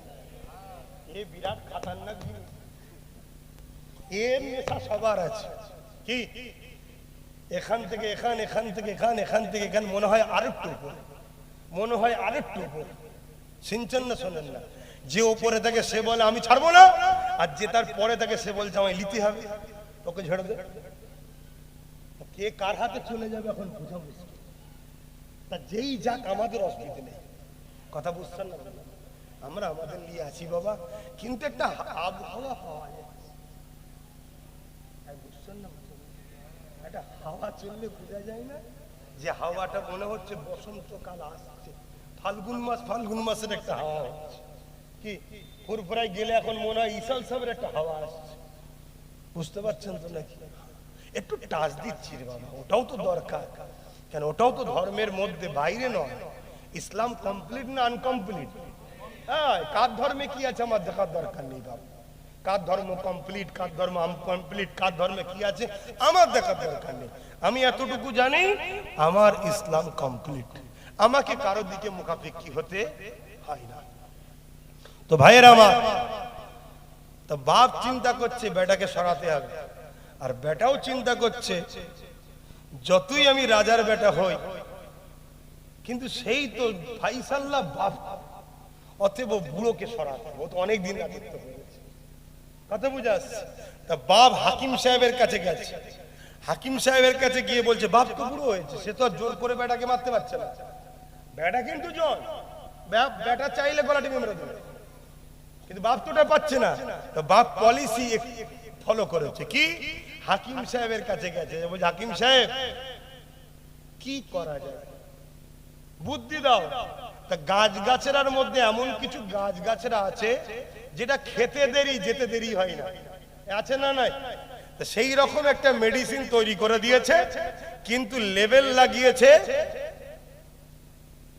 এ বিরাট খাতারনাক জিনিস, এর নেশা সবার আছে। কি এখান থেকে এখান, এখান থেকে এখান, এখান থেকে এখান, মনে হয় আরেকটু উপর, মনে হয় আরেকটু উপর। শুনছেন না শোনেন না? যে ওপরে থাকে সে বলে আমি ছাড়বো না, আর যে তার পরে থাকে সে বলছে আমায় নিতে হবে, ওকে ঝেড়ে দে। কে কার হাতে চলে যাবে এখন বোঝা মুশকিল। তা যেই যাক, আমাদের অসুবিধা নেই, কথা বুঝছেন না? আমরা আমাদের নিয়ে আছি বাবা, কিন্তু একটা আবহাওয়া পাওয়া যায়, বুঝছেন না? একটা হাওয়া চললে বোঝা যায় না যে হাওয়াটা মনে হচ্ছে বসন্তকাল আসছে, ফাল্গুন মাস, ফাল্গুন মাসের একটা হাওয়া হচ্ছে। কি ফুরফুরায় গেলে এখন মনে হয় ইসাল সাহেবের একটা হাওয়া আসছে, বুঝতে পারছেন তো নাকি? একটু টাচ দিচ্ছি রে বাবা, ওটাও তো দরকার। কেন? ওটাও তো ধর্মের মধ্যে, বাইরে নয়। ইসলাম কমপ্লিট না আনকমপ্লিট? হ্যাঁ, কার ধর্মে কি আছে আমার দেখার দরকার নেই বাবা। কার ধর্ম কমপ্লিট, কার ধর্ম আনকমপ্লিট, কার ধর্মে কি আছে আমার দেখার দরকার নেই। আমি এতটুকু জানি আমার ইসলাম কমপ্লিট, আমাকে কারো দিকে মুখাপেক্ষী হতে হয় না। তো ভাইয়েরা আমার, তো বাপ চিন্তা করছে বেটাকে সরাতে হবে, আর বেটাও চিন্তা করছে যতই আমি রাজার বেটা হই, কিন্তু সেই তো ফাইসাল্লাহ বাপ, অতএব বুড়োকে সরাতে হবে, ও তো অনেকদিন রাজত্ব করেছে। কথা বুঝে আসছে? তা বাপ হাকিম সাহেবের কাছে গেছে, হাকিম সাহেবের কাছে গিয়ে বলছে বাপ তো বুড়ো হয়েছে, সে তো আর জোর করে বেটাকে মারতে পারছে না, বেটা কিন্তু জন, বেটা চাইলে গলাটি মেরে দেবে, কিন্তু বাপ তো ওটা পাচ্ছে না। তো বাপ পলিসি ফলো করেছে, কি হাকিম সাহেবের কাছে গেছে, বলছে হাকিম সাহেব কি করা যায়, বুদ্ধি দাও। তা গাছ গাছেরার মধ্যে এমন কিছু গাছ গাছেরা আছে যেটা খেতে দেরি, যেতে দেরি হয় না, আছে না নাই? সেই রকম একটা মেডিসিন তৈরি করে দিয়েছে, কিন্তু লেবেল লাগিয়েছে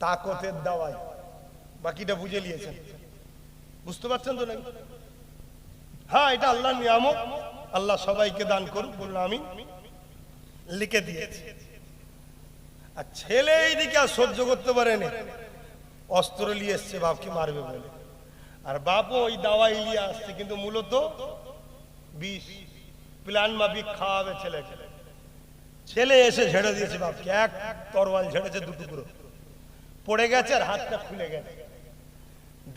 তাকতের দাওয়াই। বাকিটা বুঝে নিয়েছেন, বুঝতে পারছেন তো নাকি? হ্যাঁ এটা আল্লাহর নিয়ামত, আল্লাহ সবাইকে দান করুক, বললো আমি লিখে দিয়েছি। আর ছেলে এইদিকে আর সহ্য করতে পারেনি, অস্ত্র নিয়ে এসছে বাপকে মারবে বলে, আর বাপও ওই দাওয়াই নিয়ে আসছে, কিন্তু মূলত বিষ প্ল্যান মাফিক খাওয়াবে ছেলেকে। ছেলে এসে ঝেড়ে দিয়েছে বাপকে, এক তরোয়াল ঝেড়েছে, দু টুকরো পড়ে গেছে আর হাতটা খুলে গেছে।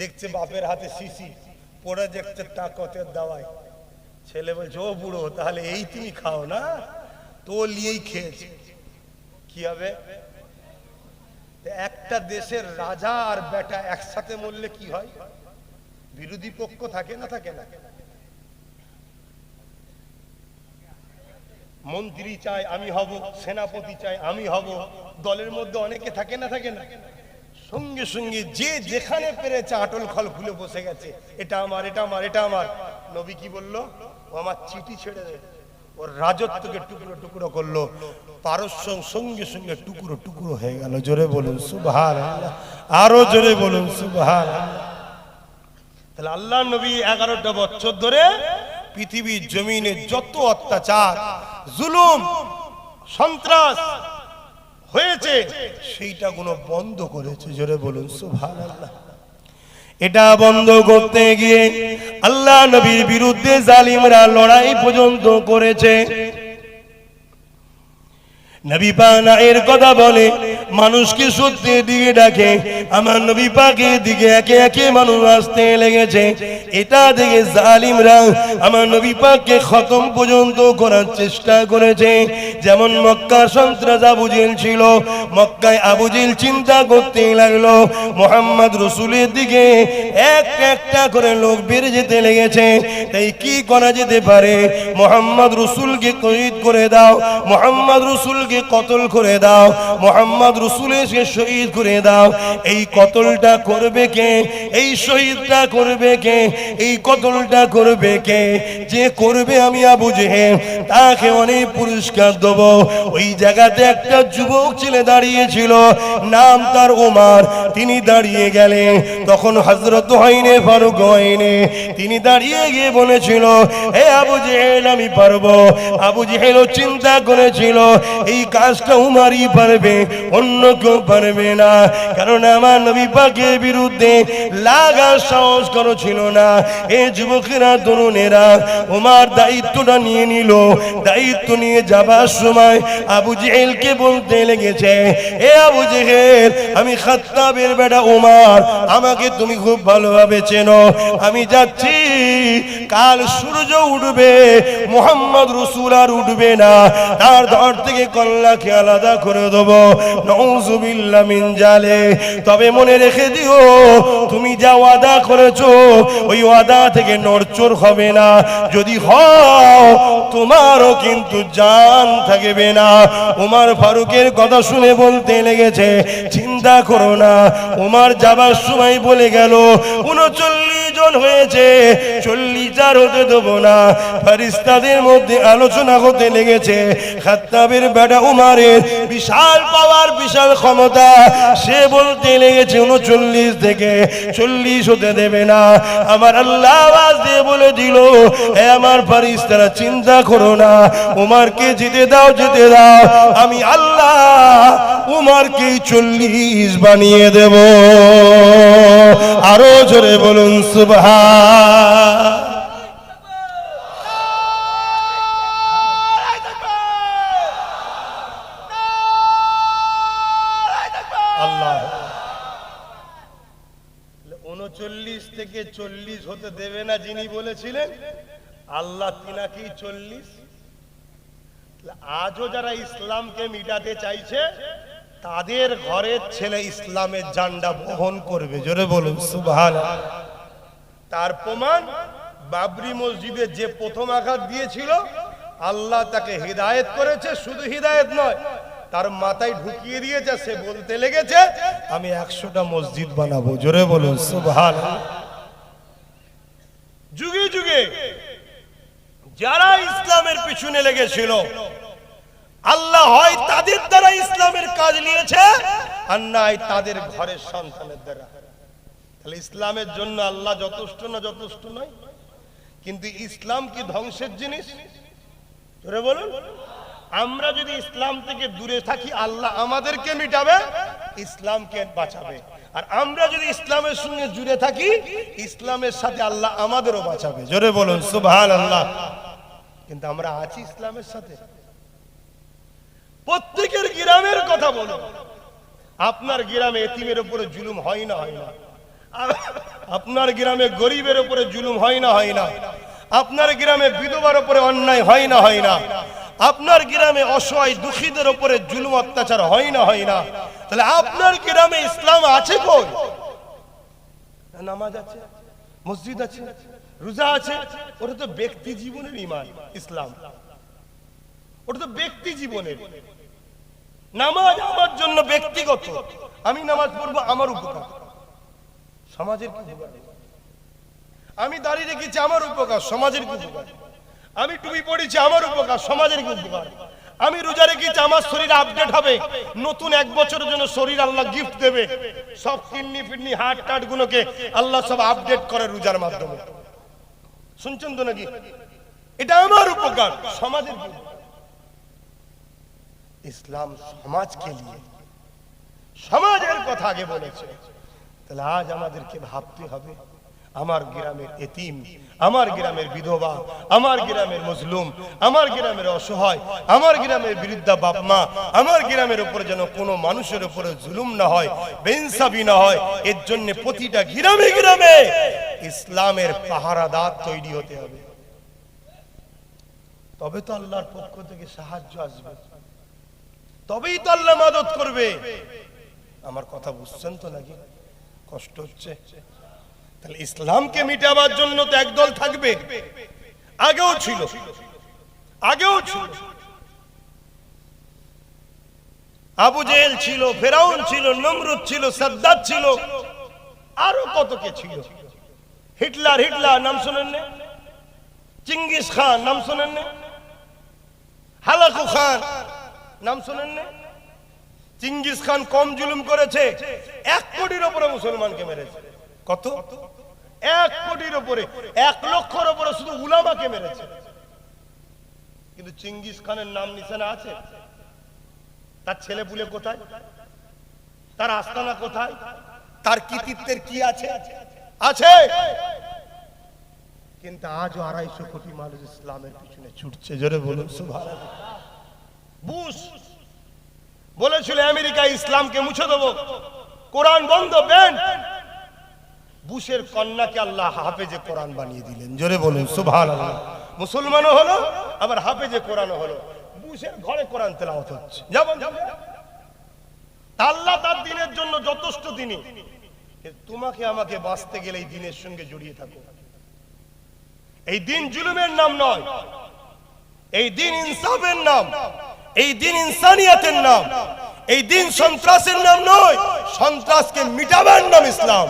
দেখছে বাপের হাতে শিশি পড়ে, দেখছে তাকতের দাওয়াই। ছেলে বলছে ও বুড়ো, তাহলে এই তুমি খাও না, তো নিয়েই খেয়েছে। কি হবে? একটা দেশের রাজা আর বেটা একসাথে মরলে কি হয়? বিরোধী পক্ষ থাকে না, থাকে না? মন্ত্রী চায় আমি হব, সেনাপতি চায় আমি হব, দলের মধ্যে অনেকে থাকে না, থাকে না? সঙ্গে সঙ্গে যে যেখানে পেরেছে আটল খল খুলে বসে গেছে, এটা আমার, এটা আমার, এটা আমার। নবী কি বললো? ও আমার চিঠি ছেড়ে দেয়, ওর রাজত্বকে টুকরো টুকরো করলো। পারস্য সঙ্গে সঙ্গে টুকরো টুকরো হয়ে গেল। জোরে বলুন সুবহানাল্লাহ, আরো জোরে বলুন সুবহানাল্লাহ। তাহলে আল্লাহ নবী 11টা বছর ধরে পৃথিবীর জমিনে যত অত্যাচার, জুলুম, সন্ত্রাস হয়েছে সেইটা কোনো বন্ধ করেছে। জোরে বলুন সুবহানাল্লাহ। এটা বন্ধ করতে গিয়ে আল্লাহ নবীর বিরুদ্ধে জালিমরা লড়াই পর্যন্ত করেছে। নবী পাক এর কথা বলে, মানুষকে সত্যের দিকে ডাকে, আমার নবী পাকের দিকে একে একে মানুষ আসতে লেগেছে। এটা দেখে জালিমরা আমার নবী পাককে খতম পর্যন্ত করার চেষ্টা করেছে। যেমন মক্কার সন্ত্রাস আবু জেহেল ছিল, মক্কায় আবু জেহেল চিন্তা করতে লাগলো মুহাম্মদ রাসূলের দিকে একটা একটা করে লোক বেড়ে যেতে লেগেছে। তাই কি করা যেতে পারে? মুহাম্মদ রাসূলকে শহীদ করে দাও, মুহাম্মদ রাসূলকে কতল করে দাও, মুহাম্মদ রাসূলকে শহীদ করে দাও। এই কতলটা করবে কে? এই শহীদটা করবে কে? এই কতলটা করবে কে? যে করবে আমি আবু জেহেল, তাকে অনেক পুরস্কার দেব। ওই জায়গাতে একটা যুবক ছেলে দাঁড়িয়েছিল, নাম তার ওমর। তিনি দাঁড়িয়ে গেলেন, তখন হযরত হয়নে ফারুক হয়নে, তিনি দাঁড়িয়ে গিয়ে বলেছিল হে আবু জেহেল আমি পারবো। আবু জেহেলও চিন্তা করেছিল এই কাজটা উমারই পারবে, অন্য কেউ পারবে না, কারণ আমার নবী পাকের বিরুদ্ধে লাগার সাহস কারো ছিল না। এই যুবকেরা, তরুণেরা উমার দায়িত্বটা নিয়ে নিল। দায়িত্ব নিয়ে যাবার সময় আবু জেহেলকে বলতে লেগেছে এ আবু জেহেল, আমি খাত্তাবের বেটা উমার, আমাকে তুমি খুব ভালোভাবে চেনো। আমি যাচ্ছি, কাল সূর্য উঠবে, মুহাম্মদ রাসূল আর উঠবে না, তার ধর থেকে কল্লাকে আলাদা করে দেবো। নাউযুবিল্লাহ মিন জালিক। তবে মনে রেখে দিও, তুমি যা ওয়াদা করেছো ওই ওয়াদা থেকে নড়চড় হবে না। যদি হও তোমারও কিন্তু জান থাকবে না। ওমর ফারুকের কথা শুনে বলতে লেগেছে চিন্তা করো না। ওমর যাবার সময় বলে গেল 39 জন হয়েছে, 40 আর হতে দেবো না। ফেরেশতাদের মধ্যে আলোচনা হতে লেগেছে, খাত্তাবের বেটা উমারের বিশাল পাওয়ার, বিশাল ক্ষমতা। সে বলতে লেগেছে 39 থেকে 40 হতে দেবে না। আমার আল্লাহ আওয়াজ দিয়ে বলে দিল হে আমার ফেরেশতারা, চিন্তা করো না, উমারকে যেতে দাও, যেতে দাও। আমি আল্লাহ উমারকে 40 বানিয়ে দেব। আরো জোরে বলুন সুবহান। আল্লাহ 39 থেকে 40 হতে দেবে না যিনি বলেছিলেন, আল্লাহ তিনাকেই 40। আজও যারা ইসলামকে মিটাতে চাইছে তাদের ঘরের ছেলে ইসলামের ঝান্ডা বহন করবে। জোরে বলুন সুবহানাল্লাহ। তার প্রমাণ বাবরি মসজিদে যে প্রথম আঘাত দিয়েছিল, আল্লাহ তাকে হিদায়াত করেছে। শুধু হিদায়াত নয়, তার মাথায় ঢুকিয়ে দিয়েছে। সে বলতে লেগেছে আমি 100টা মসজিদ বানাবো। জোরে বলুন সুবহানাল্লাহ। যুগে যুগে যারা ইসলামের পিছনে লেগেছিল, আল্লাহ হয় তাদের দ্বারা ইসলামের কাজ নিয়েছে, আর নাই তাদের ঘরের সন্তানের দ্বারা। তাহলে ইসলামের জন্য আল্লাহ যথেষ্ট না যথেষ্ট নয়? কিন্তু ইসলাম কি ধ্বংসের জিনিস? ধরে বলুন, আমরা যদি ইসলাম থেকে দূরে থাকি আল্লাহ আমাদেরকে মিটাবে, ইসলামকে বাঁচাবে। আর আমরা যদি ইসলামের সঙ্গে জুড়ে থাকি ইসলামের সাথে আল্লাহ আমাদেরও বাঁচাবে। জোরে বলুন সুবহানাল্লাহ। কিন্তু আমরা আছি ইসলামের সাথে? প্রত্যেকের গ্রামের কথা বলুন, আপনার গ্রামে এতিমের উপরে জুলুম হয় না? হয় না? আপনার গ্রামে গরিবের উপরে জুলুম হয় না? হয় না? আপনার গ্রামে বিধবার উপরে অন্যায় হয় না? হয় না? আপনার গ্রামে অসহায় দুঃখীদের উপরে জুলুম অত্যাচার হয় না? হয় না? তাহলে আপনার গ্রামে ইসলাম আছে কই? নামাজ আছে, মসজিদ আছে, রোজা আছে, ওটা তো ব্যক্তি জীবনের ঈমান। ইসলাম ওটা তো ব্যক্তি জীবনের। নামাজ আমার জন্য ব্যক্তিগত, আমি নামাজ পড়বো আমার উপকার, সমাজের কি উপকার? আমি দাঁড়িয়ে রেখেছি আমার উপকার, সমাজের কি উপকার? আমি টুপি পড়েছি আমার উপকার, সমাজের কি উপকার? আমি রোজা রেখেছি আমার শরীর আপডেট হবে, নতুন এক বছরের জন্য শরীর আল্লাহ গিফট দেবে, সব কিডনি ফিডনি হার্ট টার্ট গুলোকে আল্লাহ সব আপডেট করে রোজার মাধ্যমে। শুনছেন তো নাকি? এটা আমার উপকার, সমাজের কি? ইসলাম সমাজকে নিয়ে, সমাজের কথা আগে বলেছে। তাহলে আজ আমাদেরকে ভাবতে হবে, আমার গ্রামের এতিম, আমার গ্রামের বিধবা, আমার গ্রামের মজলুম, আমার গ্রামের অসহায়, আমার গ্রামের বৃদ্ধা বাপ মা, আমার গ্রামের উপর যেন কোনো মানুষের উপরে জুলুম না হয়, বেইনসাফি না হয়। এর জন্য প্রতিটা গ্রামে গ্রামে ইসলামের পাহারাদার তৈরি হতে হবে। তবে তো আল্লাহর পক্ষ থেকে সাহায্য আসবে, তবেই তো আল্লাহ মাদত করবে। আমার কথা বুঝছেন তো নাকি? কষ্ট হচ্ছে? তাহলে ইসলামকে মিটাবার জন্য তো একদল থাকবে, আগেও ছিল, আগেও ছিল। আবু জেহেল ছিল, ফেরাউন ছিল, নমরুদ ছিল, সাদ্দাত ছিল, আরো কত কে ছিল। হিটলার, হিটলার নাম শোনেন না? চিঙ্গিস খান নাম শোনেন না? হালাকু খান নাম শোনেন না? চিঙ্গিস খান কম জুলুম করেছে? 1 কোটির উপরে মুসলমানকে মেরেছে। কত? 1 কোটির উপরে, 1 লক্ষের উপরে শুধু উলামাকে মেরেছে। কিন্তু চিঙ্গিস খানের নাম নিশানা আছে? তার ছেলে পুলে কোথায়? তার আস্তানা কোথায়? তার কৃতিত্বের কি আছে? আছে। কিন্তু আজও 250 কোটি মানুষ ইসলামের পিছনে ছুটছে। জোরে বলুন সুবহানাল্লাহ। বুশ বলেছিল আমেরিকা ইসলামকে মুছে দেবো, কোরআন বন্ধ, ব্যান। বুশের কন্যাকে আল্লাহ হাফেজে কোরআন বানিয়ে দিলেন। জোরে বলুন সুবহানাল্লাহ। মুসলমানও হলো, আবার হাফেজে কোরআনও হলো। বুশের ঘরে কোরআন তেলাওয়াত হচ্ছে। যেমন আল্লাহ তার দ্বীনের জন্য যথেষ্ট দিনই, তোমাকে আমাকে বাঁচতে গেলে এই দ্বীনের সঙ্গে জড়িয়ে থাকো। এই দ্বীন জুলুমের নাম নয়, এই দ্বীন ইনসাফের নাম, এই দ্বীন ইনসানিয়াতের নাম, এই দ্বীন সন্ত্রাসের নাম নয়। সন্ত্রাসকে মিটাবার নাম ইসলাম।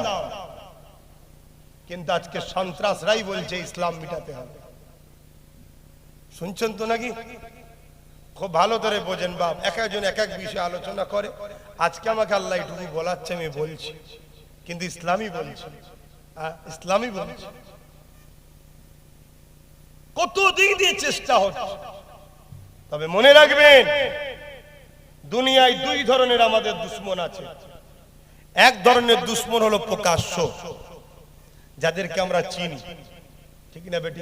কিন্তু আজকে সন্ত্রাসরাই বলছে ইসলাম মিটাতে হবে। শুনছেন তো নাকি? খুব ভালো করে বোঝেন বাপ, এক একজন এক এক বিষয়ে আলোচনা করে। আজকে আমাকে আল্লাহ এটুকু বলাচ্ছে, আমি বলছি, কিন্তু ইসলামই বলছি, ইসলামই বলছি। কত দিক দিয়ে চেষ্টা হচ্ছে। তবে মনে রাখবেন, দুনিয়ায় 2 ধরনের আমাদের দুশ্মন আছে। এক ধরনের দুশ্মন হলো প্রকাশ্য, যাদেরকে আমরা চিনি, ঠিক না বেটি?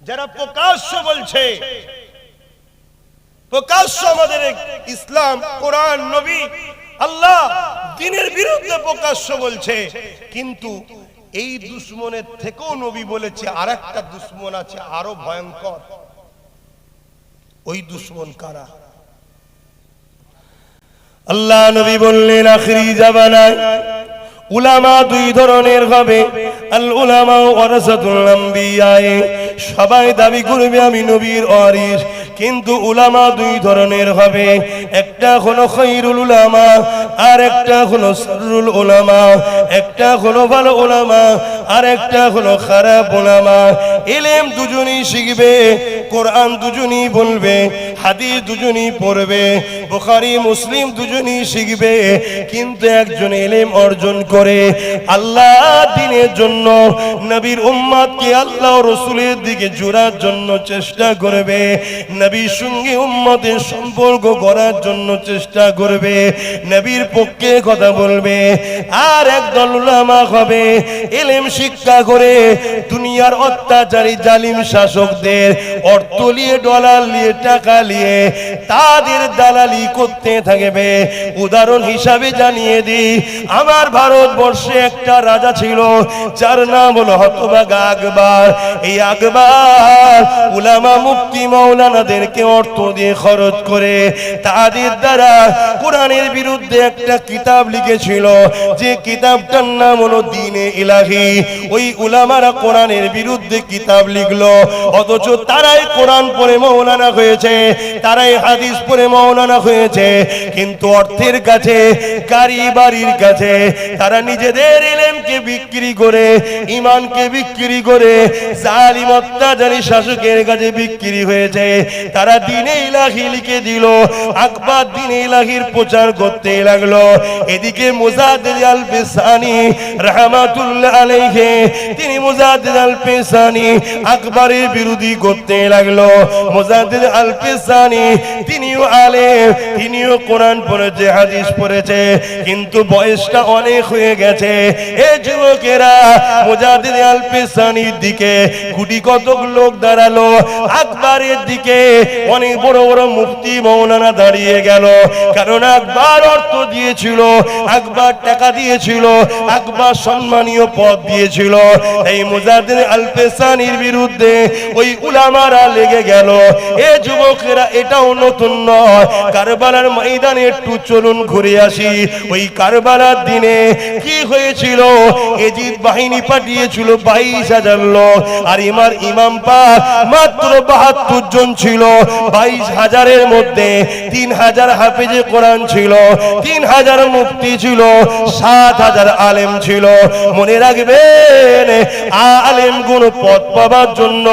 যারা প্রকাশ্য বলছে, প্রকাশ্য আমাদের ইসলাম, কোরআন, নবী, আল্লাহ, দ্বীনের বিরুদ্ধে প্রকাশ্য বলছে। কিন্তু এই দুশ্মনের থেকেও নবী বলেছে আরেকটা দুশ্মন আছে আরো ভয়ঙ্কর। ওই দুশ্মন কারা? আল্লাহ নবী বললেন আখিরি জামানায় উলামা 2 ধরনের হবে। আল উলামা ওয়ারাসাতুল আম্বিয়া, সবাই দাবি করবে আমি নবীর ওয়ারিস, কিন্তু উলামা 2 ধরনের হবে। একটা হলো খায়রুল উলামা, আর একটা হলো শাররুল উলামা। একটা হলো ভালো উলামা, আর একটা হলো খারাপ উলামা। ইলম দুজনই শিখবে, কোরআন দুজনই বলবে, হাদিস দুজনই পড়বে, বুখারী মুসলিম দুজনই শিখবে, কিন্তু একজন ইলম অর্জন করে আল্লাহ দ্বীনের জন্য নবীর উম্মতকে আল্লাহ রাসূলের দিকে জোড়ার জন্য চেষ্টা করবে, নবীর সঙ্গে উম্মতের সম্পর্ক করার জন্য চেষ্টা করবে, নবীর পক্ষে কথা বলবে। আর একদল উলামা হবে ইলম শিক্ষা করে দুনিয়ার অত্যাচারী জালিম শাসকদের অর্থ নিয়ে, ডলার নিয়ে, টাকা নিয়ে তাদের দালালি করতে থাকবে। উদাহরণ হিসাবে জানিয়ে দিই, আমার ভারতবর্ষে একটা রাজা ছিল, যার নাম হলো হতভাগা আকবর। এই আকবর উলামা মুফতি মাওলানাদেরকে অর্থ দিয়ে খরচ করে তাদের দ্বারা কোরআনের বিরুদ্ধে একটা কিতাব লিখেছিল, যে কিতাবটার নাম হলো দ্বীনে ইলাহি। ওই উলামারা কোরআনের বিরুদ্ধে কিতাব লিখলো, অথচ তারাই কোরআন পড়ে মাওলানা হয়েছে, তারাই হাদিস পড়ে মাওলানা হয়েছে, কিন্তু অর্থের কাছে, গাড়ি বাড়ির কাছে তারা নিজেদের ইলমকে বিক্রি করে, ঈমানকে বিক্রি করে জালিম অত্যাচারী শাসকের কাছে বিক্রি হয়েছে। তারা দ্বীনে ইলাহি লিখে দিল, আকবর দ্বীনে ইলাহির প্রচার করতে লাগলো। এদিকে মুজাদ্দিদ আল পেসানি রাহমাতুল্লাহ আলাইহি, তিনি মুজাদ্দিদ আল পেসানি আকবরের বিরোধী করতে লাগলো। মুজাদ্দিদ আল পেসানি তিনিও আলেম, তিনিও কোরআন পড়েছে, হাদিস পড়েছে, কিন্তু বয়সটা অনেক হয়ে গেছে। এই যুবকেরা মুজাদ্দিদ আল পেসানির দিকে কোটি কতক লোক দাঁড়ালো, আকবরের দিকে অনেক বড় বড় মুফতি মাওলানা দাঁড়িয়ে গেল। কারণ আকবর অর্থ দিয়েছিল, আকবর টাকা দিয়েছিল, আকবর সম্মানীয় পদ দিয়েছিল। এই মুজাদ্দিদ আল পেসানির বিরুদ্ধে ওই উলামারা লেগে গেল। এ যুবকেরা, এটাও নতুন নয়, কারবালার ময়দানে একটু চলুন ঘুরে আসি। ওই কারবালার দিনে কি হয়েছিল? এজিদ বাহিনী পাঠিয়েছিল 22,000 লোক, আর ইমাম পাক মাত্র 72 জন ছিল। 22,000-এর মধ্যে 3,000 হাফেজে কোরআন ছিল, 3,000 মুফতি ছিল, 7,000 আলেম ছিল। মনে রাখবেন, আলেম কোন পদ পাবার জন্য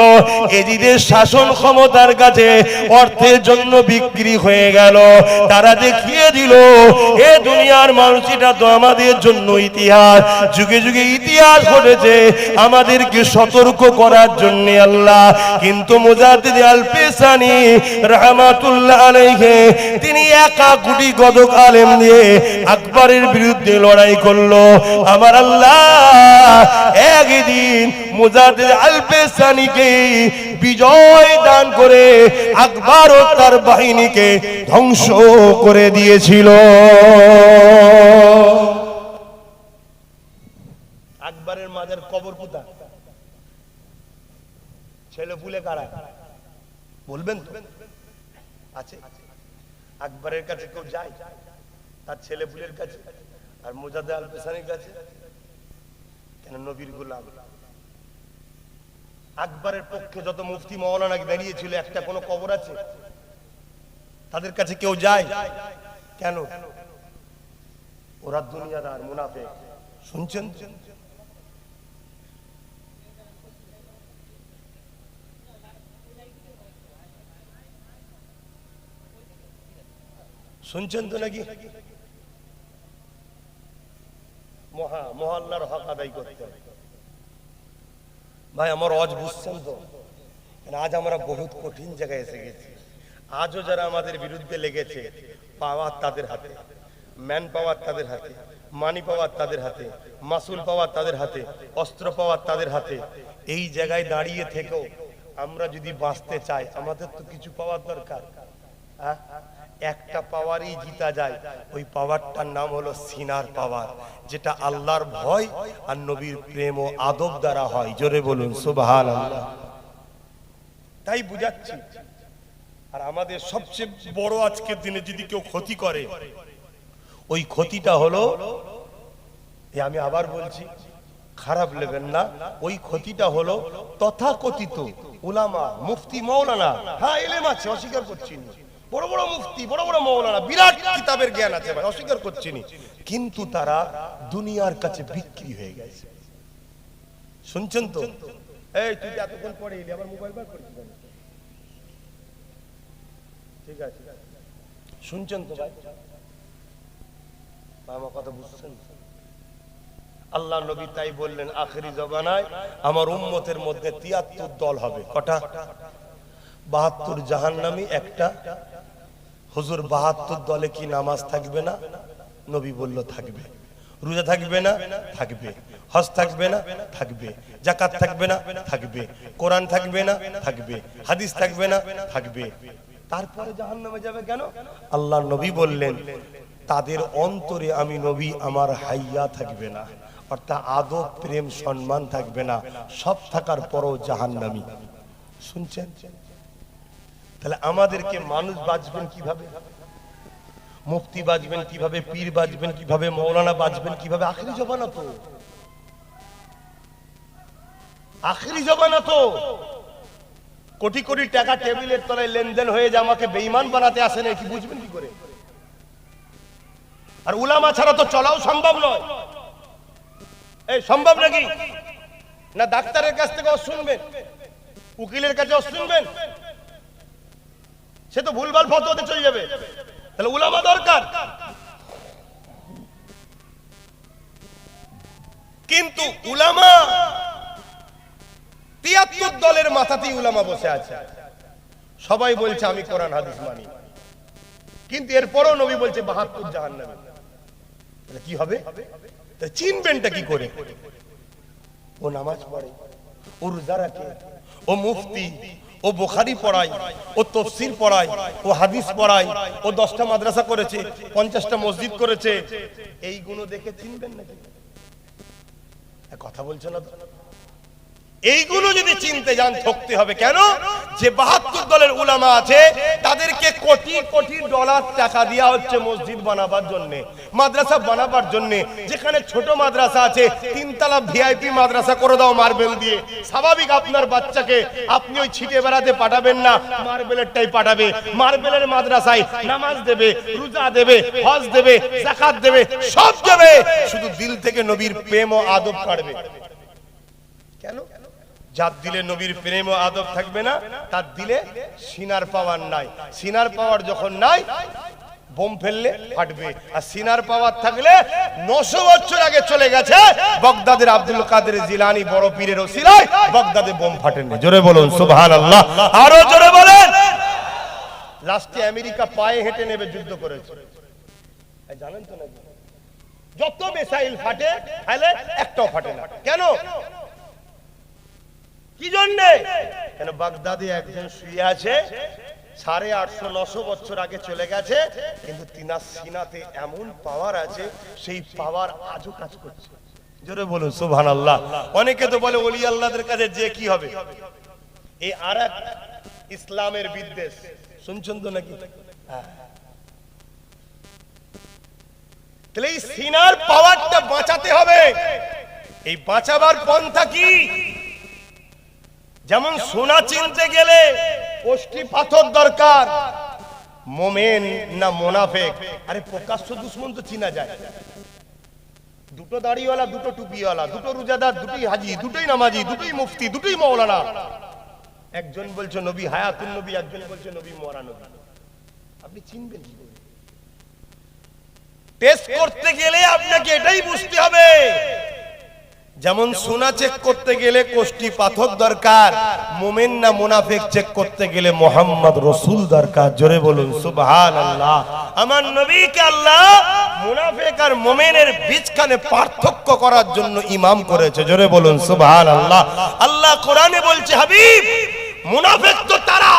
এজিদের শাসন ক্ষমতার কাছে অর্থের জন্য বিক্রি হয়ে গেল। তারা দেখিয়ে দিল, এ দুনিয়ার মানুষ, এটা তো আমাদের জন্য ইতিহাস, যুগে যুগে ইতিহাস ঘটেছে আমাদেরকে সতর্ক করার জন্য আল্লাহ। কিন্তু মুজাদ্দিদ আল পেসানি রাহমাতুল্লাহ আলাইহি, তিনি একা কোটি কতক আলেম দিয়ে আকবরের বিরুদ্ধে লড়াই করলো। আমার আল্লাহ একদিন মুজাদ্দিদ আল পেসানিকে বিজয় দান করে আকবর ও তার বাহিনীকে ধ্বংস করে দিয়েছিল। আকবরের মাজার কবর কোথায়? ছেলে পুলে কারা বলবেন তো? আছে? আকবরের কাছে কেউ যায়? তার ছেলে পুলের কাছে? আর মুজাদ্দিদ আল পেসানির কাছে কেন? নবীর গোলাম। আকবরের পক্ষে যত মুফতি মাওলানা দাঁড়িয়েছিল, একটা কোনো কবর আছে? তাদের কাছে কেউ যায় কেন? ওরা দুনিয়াদার, মুনাফিক। শুনছেন? শুনছেন তো নাকি? মহল্লার হক আদায় করতে ভাই, আমার আজ বুঝছেন তো? আজ আমরা বহুত কঠিন জায়গায় এসে গেছি। আজও যারা আমাদের বিরুদ্ধে লেগেছে, পাওয়ার তাদের হাতে, ম্যান পাওয়ার তাদের হাতে, মানি পাওয়ার তাদের হাতে, মাসুল পাওয়ার তাদের হাতে, অস্ত্র পাওয়ার তাদের হাতে। এই জায়গায় দাঁড়িয়ে থেকেও আমরা যদি বাঁচতে চাই, আমাদের তো কিছু পাওয়ার দরকার। একটা পাওয়ারই জিতা যায়, ওই পাওয়ারটার নাম হলো সিনার পাওয়ার, যেটা আল্লাহর ভয় আর নবীর প্রেম ও আদব দ্বারা হয়। জোরে বলুন সুবহানাল্লাহ। তাই বুঝাচ্ছি। আর আমাদের সবচেয়ে বড় আজকের দিনে যদি কেউ ক্ষতি করে, ওই ক্ষতিটা হলো, আমি আবার বলছি, খারাপ নেবেন না, ওই ক্ষতিটা হলো তথাকথিত উলামা, মুফতি, মাওলানা। হ্যাঁ, ইলম আছে, অস্বীকার করছি না, বড় বড় মুফতি, বড় বড় মাওলানা, বিরাট কিতাবের জ্ঞান আছে ভাই, অস্বীকার করছি না, কিন্তু তারা দুনিয়ার কাছে বিক্রি হয়ে গেছে। শুনছেন তো? এই তুই এতক্ষণ পরে এলি, আবার মোবাইল বার করেছিস কেন? ঠিক আছে, শুনছেন তো ভাই? আমার কথা বুঝছেন? আল্লাহ নবী তাই বললেন, আখেরি জমানায় আমার উম্মতের মধ্যে ৭৩ দল হবে। কটা? ৭২ জাহান্নামী, একটা। হুজুর ৭২ দলে কি নামাজ থাকবে না? নবী বলল থাকবে। রোজা থাকবে না? থাকবে। হজ থাকবে না? থাকবে। যাকাত থাকবে না? থাকবে। কোরআন থাকবে না? থাকবে। হাদিস থাকবে না? থাকবে। তারপরে জাহান্নামে যাবে কেন? আল্লাহ নবী বললেন, তাদের অন্তরে আমি নবী আমার হাইয়া থাকবে না, অর্থাৎ আদব প্রেম সম্মান থাকবে না, সব থাকার পরও জাহান্নামী। শুনছেন? তাহলে আমাদেরকে মানুষ বাঁচবেন কিভাবে? মুফতি বাঁচবেন কিভাবে? পীর বাঁচবেন কিভাবে? মৌলানা বাঁচবেন কিভাবে? আখেরি জমানা তো, আখেরি জমানা তো। কোটি কোটি টাকা টেবিলের তলায় লেনদেন হয়ে যায়, আমাকে বেঈমান বানাতে আসেন, কি বুঝবেন কি করে? আর উলামা ছাড়া তো চলাও সম্ভব নয়। এই সম্ভব নাকি? না ডাক্তারের কাছ থেকে শুনবেন, উকিলের কাছে শুনবেন, সে তো ভুলভাল ফতোয়াতে চলে যাবে। তাহলে উলামা দরকার। কিন্তু উলামা ৭৩ দলের মাথাতেই উলামা বসে আছে। সবাই বলছে আমি কোরআন হাদিস মানি, কিন্তু এরপরও নবী বলছে ৭২ জাহান্নামী। তাহলে কি হবে? চিনবেনটা কি করে? ও নামাজ পড়ে, ও রোজা রাখে, ও মুফতি, ও বুখারী পড়ায়, ও তাফসীর পড়ায়, ও হাদিস পড়ায়, ও 10টা মাদ্রাসা করেছে, 50টা মসজিদ করেছে, এই গুণ দেখে চিনবেন নাকি? কথা বলছো না? এইগুলো যদি চিনতে যান ঠকতে হবে। কেন? যে ৭২ দলের উলামা আছে তাদেরকে কোটি কোটি ডলার টাকা দেওয়া হচ্ছে মসজিদ বানাবার জন্য, মাদ্রাসা বানাবার জন্য। যেখানে ছোট মাদ্রাসা আছে 3 তলা ভিআইপি মাদ্রাসা করে দাও মার্বেল দিয়ে। স্বাভাবিক আপনার বাচ্চাকে আপনি ওই ছিটে বেড়াতে পাঠাবেন না, মার্বেলেরটাই পাঠাবে। মার্বেলের মাদ্রাসায় নামাজ দেবে, রোজা দেবে, হজ দেবে, যাকাত দেবে, সব দেবে, শুধু দিল থেকে নবীর প্রেম ও আদব কাটবে। কেন? যার দিলে নবীর প্রেম ও আদব থাকবে না, তার দিলে সিনার পাওয়ার নাই। সিনার পাওয়ার যখন নাই, বোম ফেললে ফাটবে। আর সিনার পাওয়ার থাকলে 900 বছর আগে চলে গেছে বাগদাদের আব্দুল কাদের জিলানী বড় পীরের ওসিলায় বাগদাদে বোম ফাটেনি। জোরে বলুন সুবহানাল্লাহ, আরো জোরে বলেন। লাস্টে আমেরিকা পায়ে হেঁটে নেবে যুদ্ধ করেছে। জানেন তো নাকি? যত মিসাইল ফাটে তাহলে একটাও ফাটে না। কেন? কি জন্যে? কেন? বাগদাদে একজন শুয়ে আছে, 850-900 বছর আগে চলে গেছে, কিন্তু তিনার সিনাতে এমন পাওয়ার আছে, সেই পাওয়ার আজও কাজ করছে। জোরে বলুন সুবহানাল্লাহ। অনেকে তো বলে ওলি আল্লাহদের কাছে যে কি হবে, এই আরেক ইসলামের বিদ্বেষ। শুনছেন তো নাকি? তাহলে এই সিনার পাওয়ারটা বাঁচাতে হবে। এই বাঁচাবার পন্থা কি? যেমন সোনা চিনতে গেলে কোষ্ঠী পাথর দরকার, মোমেন না মুনাফিক? আরে প্রকাশ্য দুশমন তো চিনা যায়। দুটো দাড়িওয়ালা, দুটো টুপিওয়ালা, দুটো রোজাদার, দুটোই হাজি, দুটোই নামাজি, দুটোই মুফতি, দুটোই মাওলানা। একজন বলছে নবী হায়াতুন নবী, একজন বলছে নবী মরা নবী। আপনি চিনবেন কি করে? টেস্ট করতে গেলে আপনাকে এটাই বুঝতে হবে। যেমন সোনা চেক করতে গেলে কোষ্ঠী পাথর দরকার, মুমিন না মুনাফিক চেক করতে গেলে মুহাম্মদ রাসূল দরকার। জোরে বলুন সুবহানাল্লাহ। আমার নবীকে আল্লাহ মুনাফিক আর মুমিনের বিচখানে পার্থক্য করার জন্য ইমাম করেছে। জোরে বলুন সুবহানাল্লাহ। আল্লাহ কোরআনে বলছে, হাবিব মুনাফিক তো তারা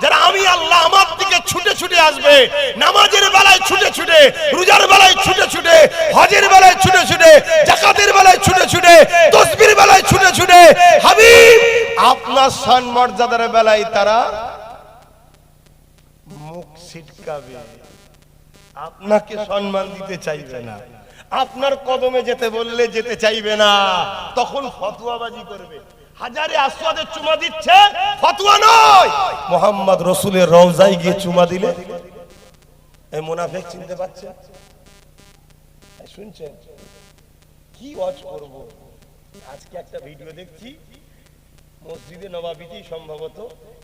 যারা আমি আল্লাহ আমার দিকে ছুটে ছুটে আসবে, নামাজের বেলায় ছুটে ছুটে, রোজার বেলায় ছুটে ছুটে, হজের বেলায় ছুটে ছুটে, যাকাতের বেলায় ছুটে ছুটে, তাসবির বেলায় ছুটে ছুটে, হাবিব আপনার সম্মর্যাদার বেলায় তারা মুখ ছিটকাবে, আপনাকে সম্মান দিতে চাইবে না, আপনার কদমে যেতে বললে যেতে চাইবে না, তখন ফতোয়াবাজি করবে। হাজারে আসওয়াদে চুমা দিচ্ছে, ফতোয়া নয়, মুহাম্মদ রাসূলের রওজায় গিয়ে চুমা দিলে এই মুনাফিক চিনতে পারছে? শুনছেন? কি ওয়াজ করব? আজকে একটা ভিডিও দেখছি, মসজিদে নবাবিতেই সম্ভবত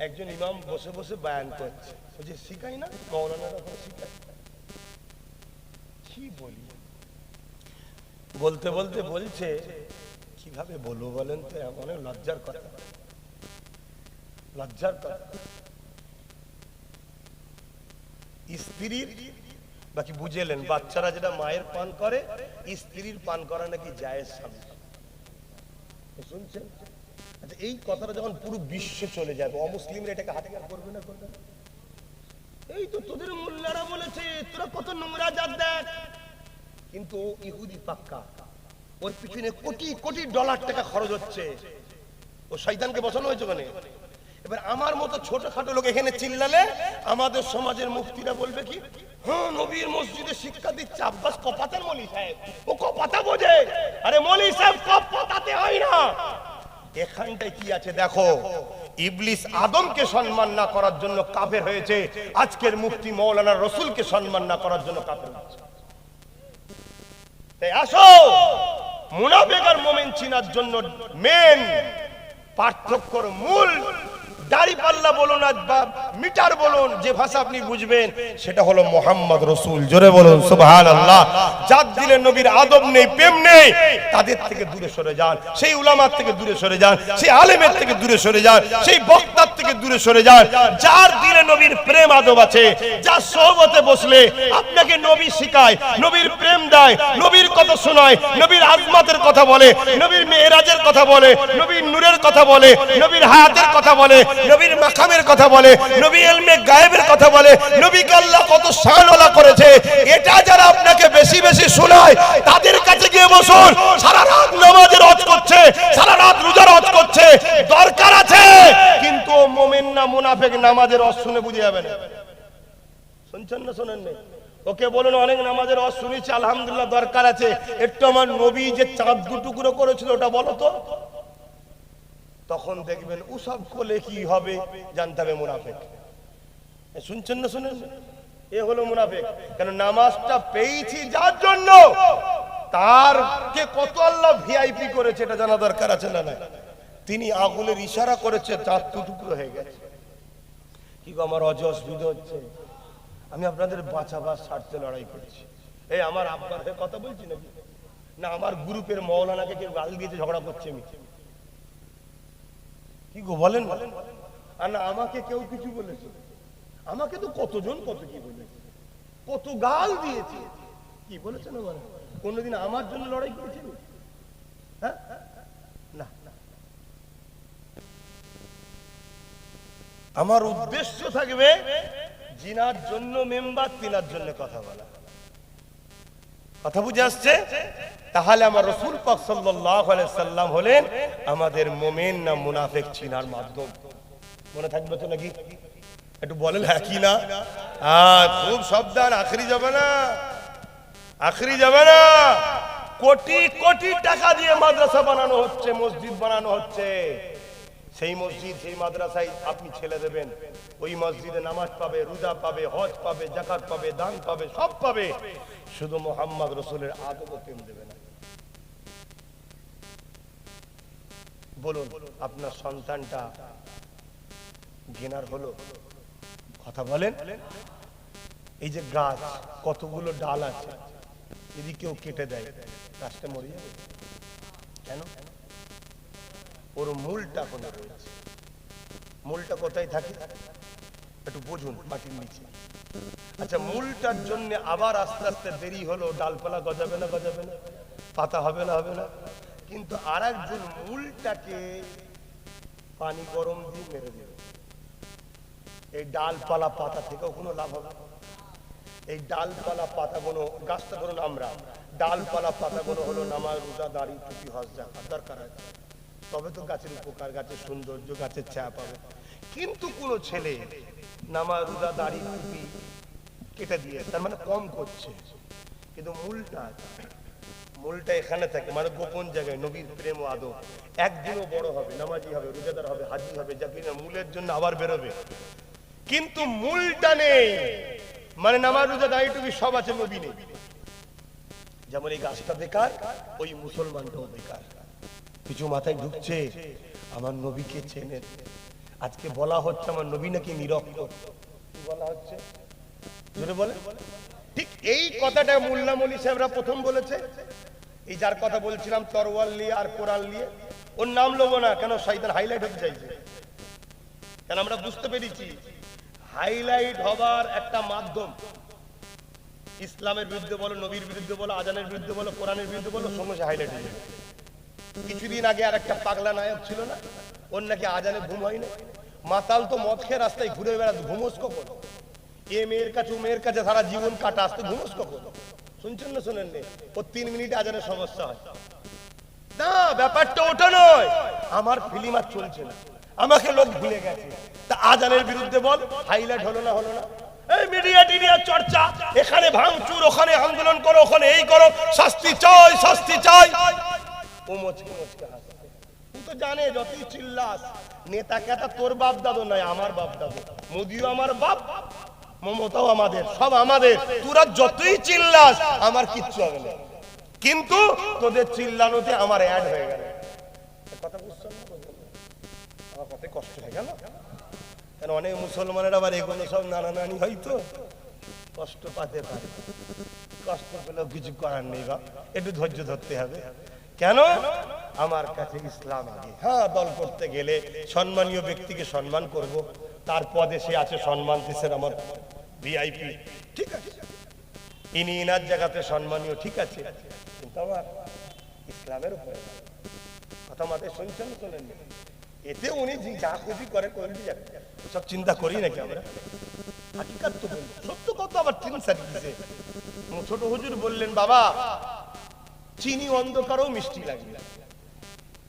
একজন ইমাম বসে বসে বয়ান করছে, বলছে শিখাই না মৌলানারা এখন শিখায়। কি বলি, বলতে বলতে বলছে কিভাবে বলবো বলেন তো, অনেক লজ্জার কথা, লজ্জার কথা। স্ত্রীর বাকি বুঝেলেন, বাচ্চারা যেটা মায়ের পান করে স্ত্রীর পান করা নাকি জায়েজ সামনে, শুনছেন? আচ্ছা, এই কথাটা যখন পুরো বিশ্বে চলে যাবে, অমুসলিমরা এটাকে হাতিয়ার করবে না করবে না? এই তো তোদের মোল্লারা বলেছে, তোরা কত নোংরা জাত দেখ। কিন্তু ইহুদি পাক্কা, ওর পিছনে কোটি কোটি ডলার টাকা খরচ হচ্ছে, ও শয়তানকে বসানো হয়েছে ওখানে। এবার আমার মতো ছোটখাটো লোক এখানে চিল্লালে আমাদের সমাজের মুফতিরা বলবে কি, হ্যাঁ নবীর মসজিদে শিক্ষা দিচ্ছে আব্বাস কপাতের মৌলী সাহেব, ও কপাতা বোঝে। আরে মৌলী সাহেব কপাতাতে হয় না। এখানটায় কি আছে দেখো, ইবলিস আদমকে সম্মান না করার জন্য কাফের হয়েছে, আজকের মুফতি মাওলানা রাসূলকে সম্মান না করার জন্য কাফের হয়েছে। তাই আসো, মুনাফিক আর মুমিন চিনার জন্য মেন পার্থক্যর মূল দাড়ি পাল্লা বলুন আর মিটার বলুন, যে ভাষা আপনি বুঝবেন সেটা হলো মুহাম্মদ রাসূল। জোরে বলুন সুবহানাল্লাহ। যার দিলে নবীর আদব নেই, প্রেম নেই, তাদের থেকে দূরে সরে যান, সেই উলামার থেকে দূরে সরে যান, সেই আলেমের থেকে দূরে সরে যান, সেই বক্তার থেকে দূরে সরে যান। যার দিলে নবীর প্রেম আদব আছে, যার সোহবতে বসলে আপনাকে নবী শিখায়, নবীর প্রেম দেয়, নবীর কথা শোনায়, নবীর আজমাতের কথা বলে, নবীর মেরাজের কথা বলে, নবীর নূরের কথা বলে, নবীর হায়াতের কথা বলে, নবীর মাকামের কথা বলে, নবী ইলমে গায়েবের কথা বলে, নবীকে আল্লাহ কত শানওয়ালা করেছে, এটা যারা আপনাকে বেশি বেশি শোনায় তাদের কাছে গিয়ে বসুন। সারা রাত নামাজের হজ করছে, সারা রাত রোজার হজ করছে, দরকার আছে, কিন্তু মুমিন না মুনাফিক নামাজের হজ শুনে বুঝে যাবে না। শুনছেন না শোনেন না? ওকে বলুন অনেক নামাজের হজ শুনেছি আলহামদুলিল্লাহ, দরকার আছে, একটু আমার নবী যে চাঁদ দু টুকরো করেছিল ওটা বলো তো। তখন দেখবেন ওসব করলে কি হবে জানতে হবে মুনাফিক। শুনছেন না শুনেন? এ হলো মুনাফিক। কেন নামাজটা পেয়েছি যার জন্য, তার কে কত আল্লাহ ভিআইপি করেছে এটা জানা দরকার আছে না? না, তিনি আগুনের ইশারা করেছে, চাঁদ টুকরো হয়ে গেছে। কি গো আমার অসুবিধা হচ্ছে, আমি আপনাদের বাঁচাবার স্বার্থে লড়াই করছি। এই আমার আব্বার হয়ে কথা বলছি নাকি? না আমার গ্রুপের মৌলানাকে কেউ গাল দিয়েছে, ঝগড়া করছে আমি? কি গো বলেন? আর না আমাকে কেউ কিছু বলেছে? আমাকে তো কতজন কত কি বলেছে, কত গাল দিয়েছে। কি বলেছেন আমার? কোনদিন আমার জন্য লড়াই করেছেন? হ্যাঁ না, আমার উদ্দেশ্য থাকবে জিনার জন্য মেম্বার, তিনার জন্য কথা বলা। কথা বুঝে আসছে? তাহলে আমার রাসূল পাক সাল্লাল্লাহু আলাইহি সাল্লাম হলেন আমাদের মুমিন না মুনাফিক চিনার মাধ্যম। মনে থাকবে তো নাকি? একটু বলেন হ্যাঁ কি না? খুব সাবধান, আখরি যাবে না, আখরি যাবে না। কোটি কোটি টাকা দিয়ে মাদ্রাসা বানানো হচ্ছে, মসজিদ বানানো হচ্ছে। সেই মসজিদ সেই মাদ্রাসায় আপনি ছেলে দেবেন, ওই মসজিদে নামাজ পাবে, রোজা পাবে, হজ পাবে, যাকাত পাবে, দান পাবে, সব পাবে, শুধু মুহাম্মদ রাসূলের আদব ও প্রেম দেবে না। বলুন আপনার সন্তানটা ঘেনার হলো? কথা বলেন। এই যে গাছ কতগুলো ডাল আছে, যদি কেউ কেটে দেয় গাছটা মরে যাবে কেন? ওর মূলটা কোন রয়েছে? মূলটা কোথায় থাকে একটু বুঝুন, মাটির নিচে। আচ্ছা, মূলটার জন্য আবার আস্তে আস্তে দেরি হলো, ডালপালা গজাবে না গজাবে না, পাতা হবে না হবে না, কিন্তু আর একজন মূলটাকে পানি গরম দিয়ে মেরে দেবে। এই ডালপালা পাতা থেকেও কোনো লাভ হবে? এই ডালপালা পাতাগুলো, গাছটা ধরুন আমরা, ডালপালা পাতাগুলো হলো নামাজ, রোজা, দাড়ি, টুপি, হজ, যাকাত দরকার আছে, তবে তো গাছের উপকার, গাছের সৌন্দর্য, গাছের ছায়া পাবে। কিন্তু কোন ছেলে নামাজ, রোজা, দাড়ি, টুপি কেটে দিয়ে তার মানে কম করছে, কিন্তু মূলটা এখানে থাকে, মানে গোপন জায়গায় নবীর প্রেম ও আদব। একদিনও বড় হবে, নামাজি হবে, রোজাদার হবে, হাজি হবে, যা কিনা মূলের জন্য আবার বেরোবে, কিন্তু মূলটা নেই। মানে নামাজ, রোজা, দাড়ি, টুপি সব আছে, নবী নেই। যেমন এই গাছটা বেকার, ওই মুসলমানটাও বেকার। কিছু মাথায় ঢুকছে আমার নবীকে চেনেন। আজকে বলা হচ্ছে আমার নবী নাকি নিরক্ষর। কি বলা হচ্ছে জোরে বলে? ঠিক এই কথাটা মোল্লা মৌলী সাহেবরা প্রথম বলেছে। এই যার কথা বলছিলাম তরওয়াল নিয়ে আর কোরআন নিয়ে, ওর নাম লোবো না কেন, শয়তান হাইলাইট হতে চাইছে। কেন আমরা বুঝতে পেরেছি হাইলাইট হবার একটা মাধ্যম। ইসলামের বিরুদ্ধে বলো, নবীর বিরুদ্ধে বলো, আজানের বিরুদ্ধে বলো, কোরআনের বিরুদ্ধে বলো, সঙ্গে হাইলাইট হয়ে যাবে। কিছুদিন আগে আর একটা পাগলা নায়ক ছিল না, ওর নাকি আজানে ঘুম হয় না। মাতাল তো মদ খেয়ে রাস্তায় ঘুরে বেড়াতে, ঘুমোস কখন? এ মেয়ের কাছে ও মেয়ের কাছে সারা জীবন কাটা, আসতে ঘুমোস কখন? শুনছেন না শোনেন? ও 3 মিনিটে আজানের সমস্যা হয় না। ব্যাপারটা ওটা নয়, আমার ফিল্ম আর চলছে না, আমাকে লোক ভুলে গেছে। তা আজানের বিরুদ্ধে বল, হাইলাইট হলো না? হলো না? এই মিডিয়া টিডিয়া চর্চা, এখানে ভাঙচুর, ওখানে আন্দোলন করো, ওখানে এই করো, শাস্তি চাই, শাস্তি চাই। ও মুচকে মুচকে হাসে। তুই তো জানে যতই চিল্লাস, নেতা কেতা তোর বাপ দাদু নয়, আমার বাপ দাদু। মোদিও আমার বাপ, মমতাও আমাদের, সব আমাদের। তোরা যতই চিল্লাস আমার কিচ্ছু হবে না, কিন্তু তোদের চিল্লানোতে আমার অ্যাড হয়ে গেল। কথা বুঝছো না? আমার কথায় কষ্ট হয়ে গেল। কারণ অনেক মুসলমানের আবার এগুলো সব নানা নানি হয়তো কষ্ট পাতে পারে। কষ্ট পেলেও কিছু করার নেই, বা একটু ধৈর্য ধরতে হবে। কেন? আমার কাছে ইসলাম আগে। হ্যাঁ, দল করতে গেলে সম্মানীয় ব্যক্তিকে সম্মান করব, তার পদে সে আছে, সম্মান দিচ্ছেন আমার ভিআইপি, ঠিক আছে, ইনি ইনার জায়গাতে সম্মানীয়, ঠিক আছে, কিন্তু আমার ইসলামের উপরে কথা মাথায় শুনছেন শোনেন? এতে উনি যা খুশি করে করবি, সব চিন্তা করি নাকি আমরা? হাকিকাত তো বলি, সত্য কথা আবার 3 সারি দিছে। ছোট হুজুর বললেন, বাবা চিনি অন্ধকারও মিষ্টি লাগবে,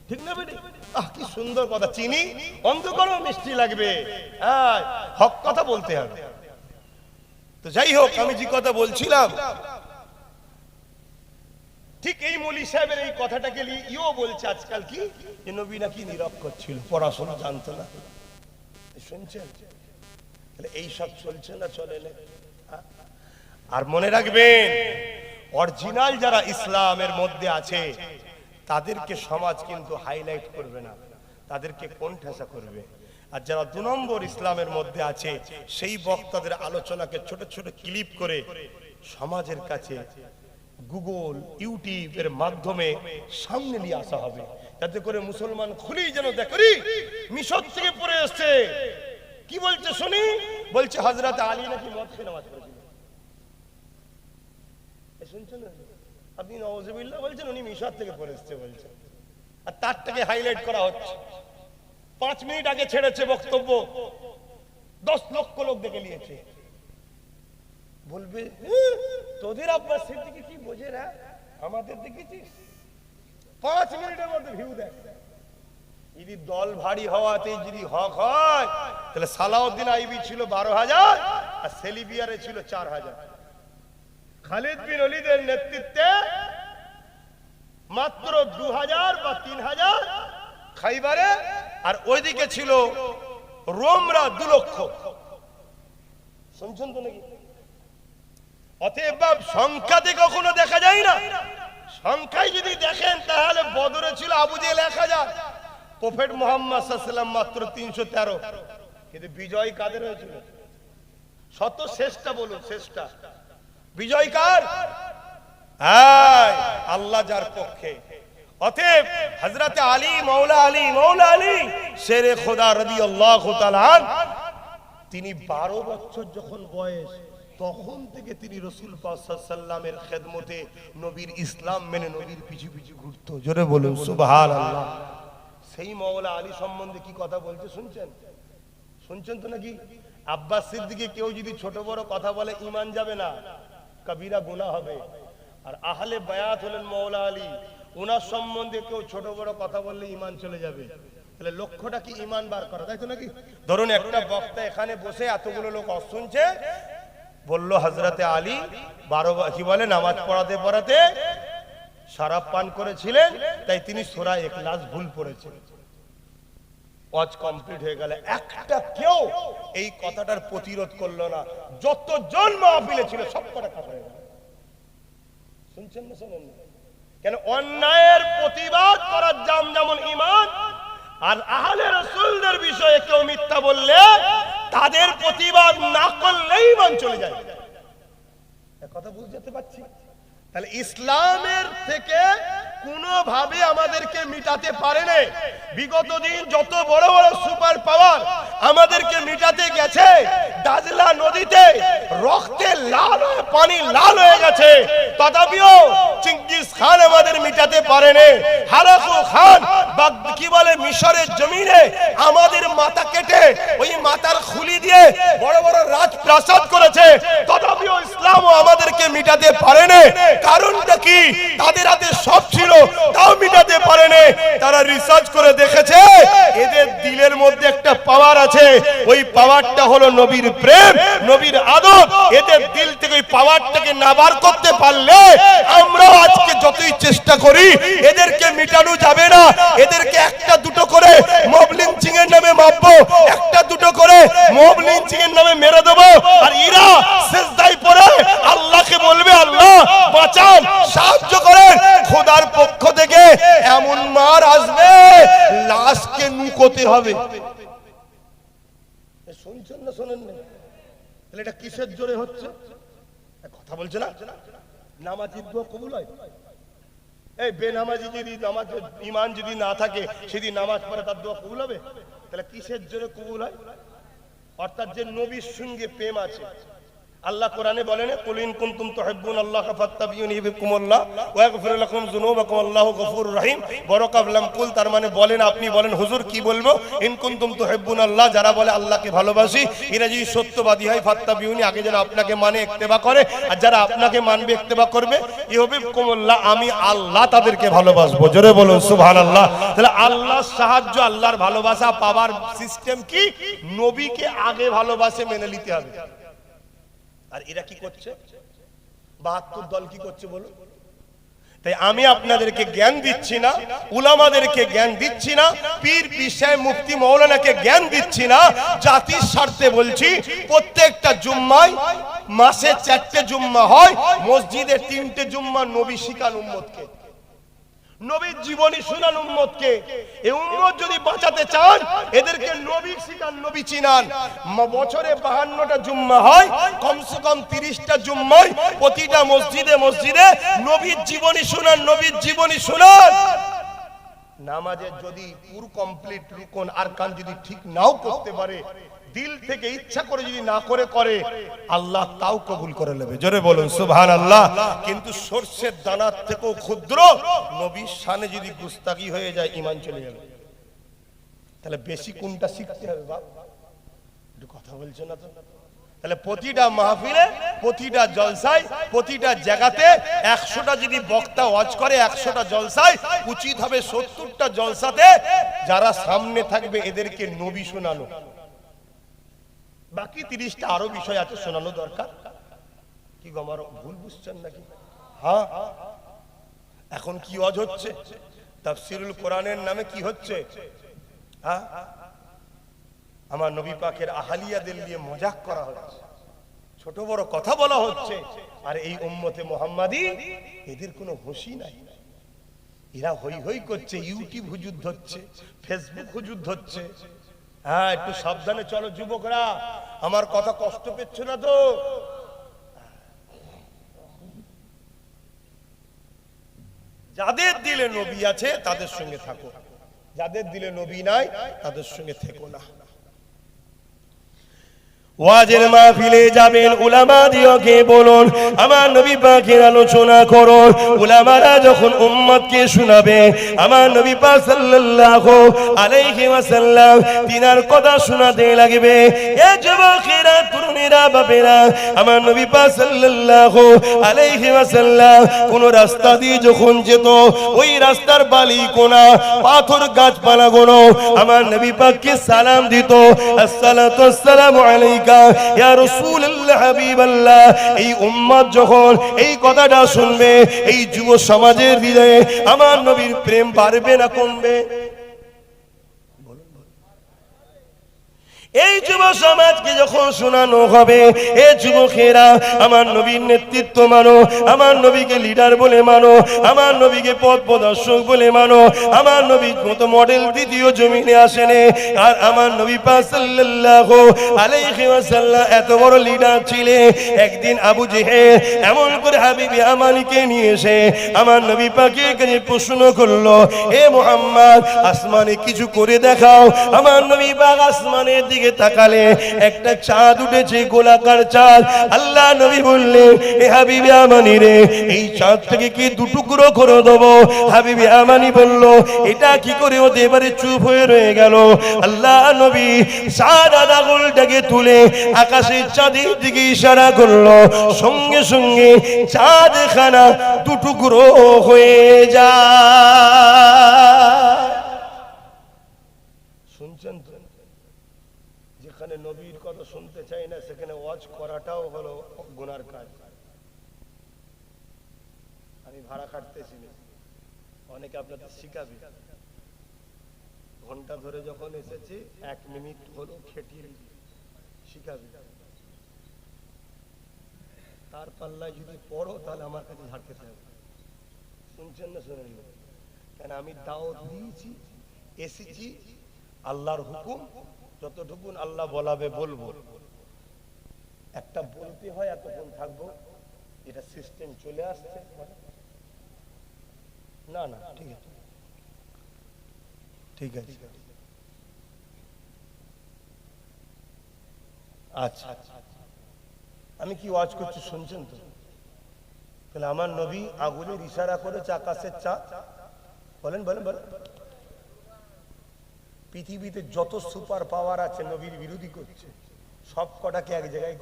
ঠিক না বেটি? আহ, কি সুন্দর কথা, চিনি অন্ধকারও মিষ্টি লাগবে। হ্যাঁ, হক কথা বলতে হবে। তো যাই হোক, আমি যে কথা বলছিলাম, ঠিক এই মৌলী সাহেবের এই কথাটাকে ইও বলছে আজকাল কি, যে নবী নাকি নিরক্ষর ছিল, পড়াশোনা জানতো না। শুনছেন? তাহলে এই সব চলছে না, চলে না? আর মনে রাখবেন, অরিজিনাল যারা ইসলামের মধ্যে আছে তাদেরকে সমাজ কিন্তু হাইলাইট করবে না, তাদেরকে কোণঠাসা করবে। আর যারা 2 নম্বর ইসলামের মধ্যে আছে সেই বক্তাদের আলোচনাকে ছোট ছোট ক্লিপ করে সমাজের কাছে গুগল ইউটিউবের মাধ্যমে সামনে নিয়ে আসা হবে, যাতে করে মুসলমান খুলেই যেন দেখে মিশর থেকে পড়ে এসছে। কি বলছে শুনি? বলছে হযরত আলী নাকি মদ খেয়ে নামাজ পড়েছিল। শুনছেন? আপনি নাউযুবিল্লাহ বলছেন, উনি মিশর থেকে পড়ে এসছে বলছেন, আর তারটাকে হাইলাইট করা হচ্ছে। 5 মিনিট আগে ছেড়েছে বক্তব্য, 10 লক্ষ লোক দেখে নিয়েছে। বলবে তোদের আব্বাস সিদ্দিকী কি বোঝে না, আমাদের দেখেছিস 5 মিনিটের মধ্যে ভিউ দেখ। যদি দল ভারী হওয়াতে যদি হক হয়, তাহলে সালাউদ্দিন আইবি ছিল 12,000 আর সেলিবিয়ারে ছিল 4,000। খালিদ বিন ওলীদের নেতৃত্বে মাত্র 2,000 বা 3,000 খাইবারে, আর ওইদিকে ছিল রোমরা 2 লক্ষ। শুনছেন তো নাকি? অতএব সংখ্যাতে কখনো দেখা যায় না। সংখ্যায় যদি দেখেন তাহলে বদরে ছিল আবু জেহেল 1,000, প্রফেট মুহাম্মদ সাল্লাল্লাহু আলাইহি ওয়াসাল্লাম মাত্র 313। কিন্তু বিজয় কাদের হয়েছিল? শত শ্রেষ্ঠটা বলুন, শ্রেষ্ঠটা বিজয় কার? আল্লাহ যার পক্ষে। অতএব হযরত আলী, মৌলা আলী শেরে খোদা রাদিয়াল্লাহু তাআলা আনহু, তিনি 12 বছর যখন বয়স, তখন থেকে তিনি রাসূল পাক সাল্লাল্লাহু আলাইহি ওয়াসাল্লামের খেদমতে নবীর ইসলাম মেনে নবীর পিছু পিছু ঘুরতো। জোরে বলুন সুবহানাল্লাহ। সেই মৌলা আলী সম্বন্ধে কি কথা বলছে শুনছেন? শুনছেন তো নাকি? আব্বাস সিদ্দিকী কেউ যদি ছোট বড় কথা বলে ঈমান যাবে না, কবিরা গুনাহ হবে। আর আহলে বায়াত হলেন মৌলা আলী, ওনার সম্বন্ধে কেউ ছোট বড় কথা বললে ঈমান চলে যাবে। তাহলে লক্ষ্যটা কি? ঈমান বার করা, তাই তো নাকি? ধরুন একটা বক্তা এখানে বসে এতগুলো লোক শুনছে, বলল হযরতে আলী 12 কি বলে নামাজ পড়াতে পড়াতে শরাব পান করেছিলেন, তাই তিনি সূরা ইখলাস ভুল পড়েছেন। ওয়াজ কমপ্লিট হয়ে গেল, একটা কেউ এই কথাটার প্রতিরোধ করলো না। যতজন মাহফিলে ছিল সব কটা কথা হয়ে গেল। শুনছেন না শোনেন না? কেন অন্যায়ের প্রতিবাদ করার জাম যেমন ঈমান, আর আহলে রাসূলদের বিষয়ে কেউ মিথ্যা বললে তাদের প্রতিবাদ না করলেই ঈমান চলে যায়। কথা বুঝতে পারছি? তাহলে ইসলামের থেকে কোনোভাবে আমাদেরকে মিটাতে পারে না। বিগত দিন যত বড় বড় সুপার পাওয়ার আমাদেরকে মিটাতে গেছে, দাজলা নদীতে রক্তে লাল হয়ে পানি লাল হয়ে গেছে, তথাপিও চিঙ্গিস খান আমাদের মিটাতে পারে না। হালাকু খান কি বলে মিশরের জমিনে আমাদের মাথা কেটে ওই মাথার খুলি দিয়ে বড় বড় রাজপ্রাসাদ করেছে, তথাপিও ইসলামও আমাদেরকে মিটাতে পারে না। কারণটা কি? তাদের হাতে সব ছিল, তাও মিটাতে পারে না। তারা রিসার্চ করে দেখেছে এদের দিলের মধ্যে একটা পাওয়ার আছে, ওই পাওয়ারটা হলো নবীর প্রেম, নবীর আদব। এদের দিল থেকে ওই পাওয়ারটাকে না বার করতে পারলে আমরা আজকে যতই চেষ্টা করি এদেরকে মিটানো যাবে না। এদেরকে একটা দুটো করে মব লিঞ্চিং এর নামে মারবো, একটা দুটো করে মব লিঞ্চিং এর নামে মেরে দেবো, আর এরা সিজদায় পড়ে আল্লাহকে বলবে আল্লাহ বাঁচান, সাহায্য করেন। খোদার পক্ষ থেকে এমন মার আসবে লাশকে নুকোতে হবে। শুনছেন না শোনেন না? তাহলে এটা কিসের জোরে হচ্ছে? কথা বলছে না? নামাজির দোয়া কবুল হয়? এই বেনামাজি যদি নামাজ ঈমান যদি না থাকে সেদিন নামাজ পড়ে তার দোয়া কবুল হবে? তাহলে কিসের জোরে কবুল হয়? অর্থাৎ যে নবীর সঙ্গে প্রেম আছে। আল্লাহ কোরআনে বলেন কুল ইন কুনতুম তুহিব্বুনাল্লাহ ফাত্তাবিউনি ইউহিব্বুকুমুল্লাহ ওয়া ইয়াগফির লাকুম যুনুবাকুম আল্লাহু গফুরুর রহিম। বরকাত লাম কুল, তার মানে বলেন আপনি বলেন হুজুর কি বলবো? ইন কুনতুম তুহিব্বুনাল্লাহ, যারা বলে আল্লাহকে ভালোবাসি এরা যদি সত্যবাদী হয় ফাত্তাবিউনি, আগে যারা আপনাকে মানে ইত্তেবা করে, আর যারা আপনাকে মানবে ইত্তেবা করবে, ইউহিব্বুকুমুল্লাহ, আমি আল্লাহ তাদেরকে ভালোবাসবো। জোরে বলুন সুবহানাল্লাহ। তাহলে আল্লাহর সাহায্য, আল্লাহর ভালোবাসা পাওয়ার সিস্টেম কি? নবীকে আগে ভালোবাসে মেনে নিতে হবে। আর এরা কি করছে? ৭২ দল কি করছে বলো? তাই আমি আপনাদেরকে জ্ঞান দিচ্ছি না, উলামাদেরকে জ্ঞান দিচ্ছি না, পীর পিসায় মুফতি মৌলানাকে জ্ঞান দিচ্ছি না, জাতির স্বার্থে বলছি প্রত্যেকটা জুম্মায় মাসে 4টে জুম্মা হয়, মসজিদে 3টে জুম্মা নবী শিখান উম্মতকে, নবীর জীবনী শুনান উম্মতকে। এই উম্মত যদি বাঁচাতে চান এদেরকে নবী শিখান, নবী চিনান। বছরে 52টা জুম্মা হয়, কমসে কম 30টা জুম্মায় প্রতিটা মসজিদে মসজিদে নবীর জীবনী শুনান, নবীর জীবনী শুনান। নামাজের যদি পুরো কমপ্লিট রুকন আরকান যদি ঠিক নাও করতে পারে, দিল থেকে ইচ্ছা করে যদি না করে আল্লাহ তাও কবুল করে নেবে। জোরে বলুন সুবহানাল্লাহ। কিন্তু সরষের দানার থেকেও ক্ষুদ্র নবীর শানে যদি গুস্তাখি হয়ে যায় ঈমান চলে যাবে। তাহলে বেশি কোনটা শিখতে হবে বাপ? একটু কথা বলছো না তো? তাহলে প্রতিটা মাহফিলে, প্রতিটা জলসায়, প্রতিটা জায়গাতে 100টা যদি বক্তা ওয়াজ করে 100টা জলসায়, উচিত হবে 70টা জলসাতে যারা সামনে থাকবে এদেরকে নবী শোনানো। বাকি 30টা আরো বিষয় আছে শোনানো দরকার। কি গো আমার ভুল বুঝছেন নাকি? হ্যাঁ, এখন কি ওয়াজ হচ্ছে? তাফসীরুল কোরআনের নামে কি হচ্ছে? হ্যাঁ, আমার নবী পাকের আহলিয়াদের নিয়ে মজাক করা হচ্ছে, ছোট বড় কথা বলা হচ্ছে। আর এই উম্মতে মুহাম্মাদি এদের কোনো হুঁশই নাই। এরা হই হই করছে, ইউটিউব হুজুর ধরছে, ফেসবুক হুজুর ধরছে। হ্যাঁ, একটু সাবধানে চলো যুবকরা, আমার কথা কষ্ট পেচ্ছ না তো? যাদের দিলে নবী আছে তাদের সঙ্গে থাকো, যাদের দিলে নবী নাই তাদের সঙ্গে থেকো না। ওয়াজের মাহফিলে যাবেন, উলামাদিওকে বলুন আমার নবী পাকের আলোচনা করুন। উলামারা যখন উম্মতকে শোনাবে আমার নবী পাক সাল্লাল্লাহু আলাইহি ওয়াসাল্লাম তিনার কথা শোনাতে লাগবে। এ যুবকেরা, তরুণীরা, বাপেরা, আমার নবী পাক সাল্লাল্লাহু আলাইহি ওয়াসাল্লাম কোন রাস্তা দিয়ে যখন যেত, ওই রাস্তার বালি কোনা, পাথর, গাছপালাগুলো আমার নবী পাককে সালাম দিত, আসসালাতু আসসালামু আলাইকা ইয়া রাসূলুল্লাহ, হাবিবাল্লাহ। এই উম্মত যখন এই কথাটা শুনবে, এই যুব সমাজের হৃদয়ে আমার নবীর প্রেম বাড়বে না কমবে? এই যুব সমাজকে যখন শোনানো হবে, এ যুবকেরা আমার নবীর নেতৃত্ব মানো, আমার নবীকে লিডার বলে মানো, আমার নবীকে পথ প্রদর্শক বলে মানো, আমার নবীর মতো মডেল দ্বিতীয় জমিনে আসেনে। আর আমার নবী পাক সাল্লাল্লাহু আলাইহি ওয়াসাল্লাম এত বড় লিডার ছিলেন। একদিন আবু জেহেল এমন করে হাবিবি আমানিকে নিয়ে এসে আমার নবী পাকের কাছে প্রশ্ন করলো, হে মুহাম্মদ, আসমানে কিছু করে দেখাও। আমার নবী পাক আসমানের দিকে তাকালে একটা চাঁদ উঠেছে, গোলাকার চাঁদ। আল্লাহ নবী বললেন, এ হাবিবি আমানি রে, এই চাঁদটাকে কি দুটুকরো করে দেবো? হাবিবি আমানি বলল, এটা কি করে হতে পারে? চুপ হয়ে রয়ে গেল। আল্লাহ নবী সাদা আঙুলটাকে তুলে আকাশের চাঁদের দিকে ইশারা করলো, সঙ্গে সঙ্গে চাঁদ খানা দুটুকরো হয়ে যায়। শুনছেন তো? যেখানে নবীর কথা শুনতে চাই না সেখানে ওয়াজ করাটাও হলো গুনার কাজ। আমি ভাড়া কাটতেছি না, অনেকে আপনাদের শিখাবে। ঘন্টা ধরে যখন এসেছি 1 মিনিট হলো খেটিয়ে শিখাবে। তার পাল্লায় যদি পড়ো তাহলে আমার কাছে ঝাড়তে হবে। শুনছেন না? শোনেন না? কেন আমি দাওয়াত দিয়েছি, এসেছি, আল্লাহর হুকুম, যতটুকু আল্লাহ বলাবে বলবো। একটা বলতে হয়, এতক্ষণ থাকবো, এটা সিস্টেম চলে আসছে। না না, ঠিক আছে ঠিক আছে, আচ্ছা। আমি কি ওয়াজ করছি শুনছেন তো? তাহলে আমার নবী আগুনের ইশারা করেছে আকাশের চাঁদ। বলেন বলেন বলেন। পৃথিবীতে যত সুপার পাওয়ার আছে নবীর বিরোধী করছে, সব কটাকে এক জায়গায়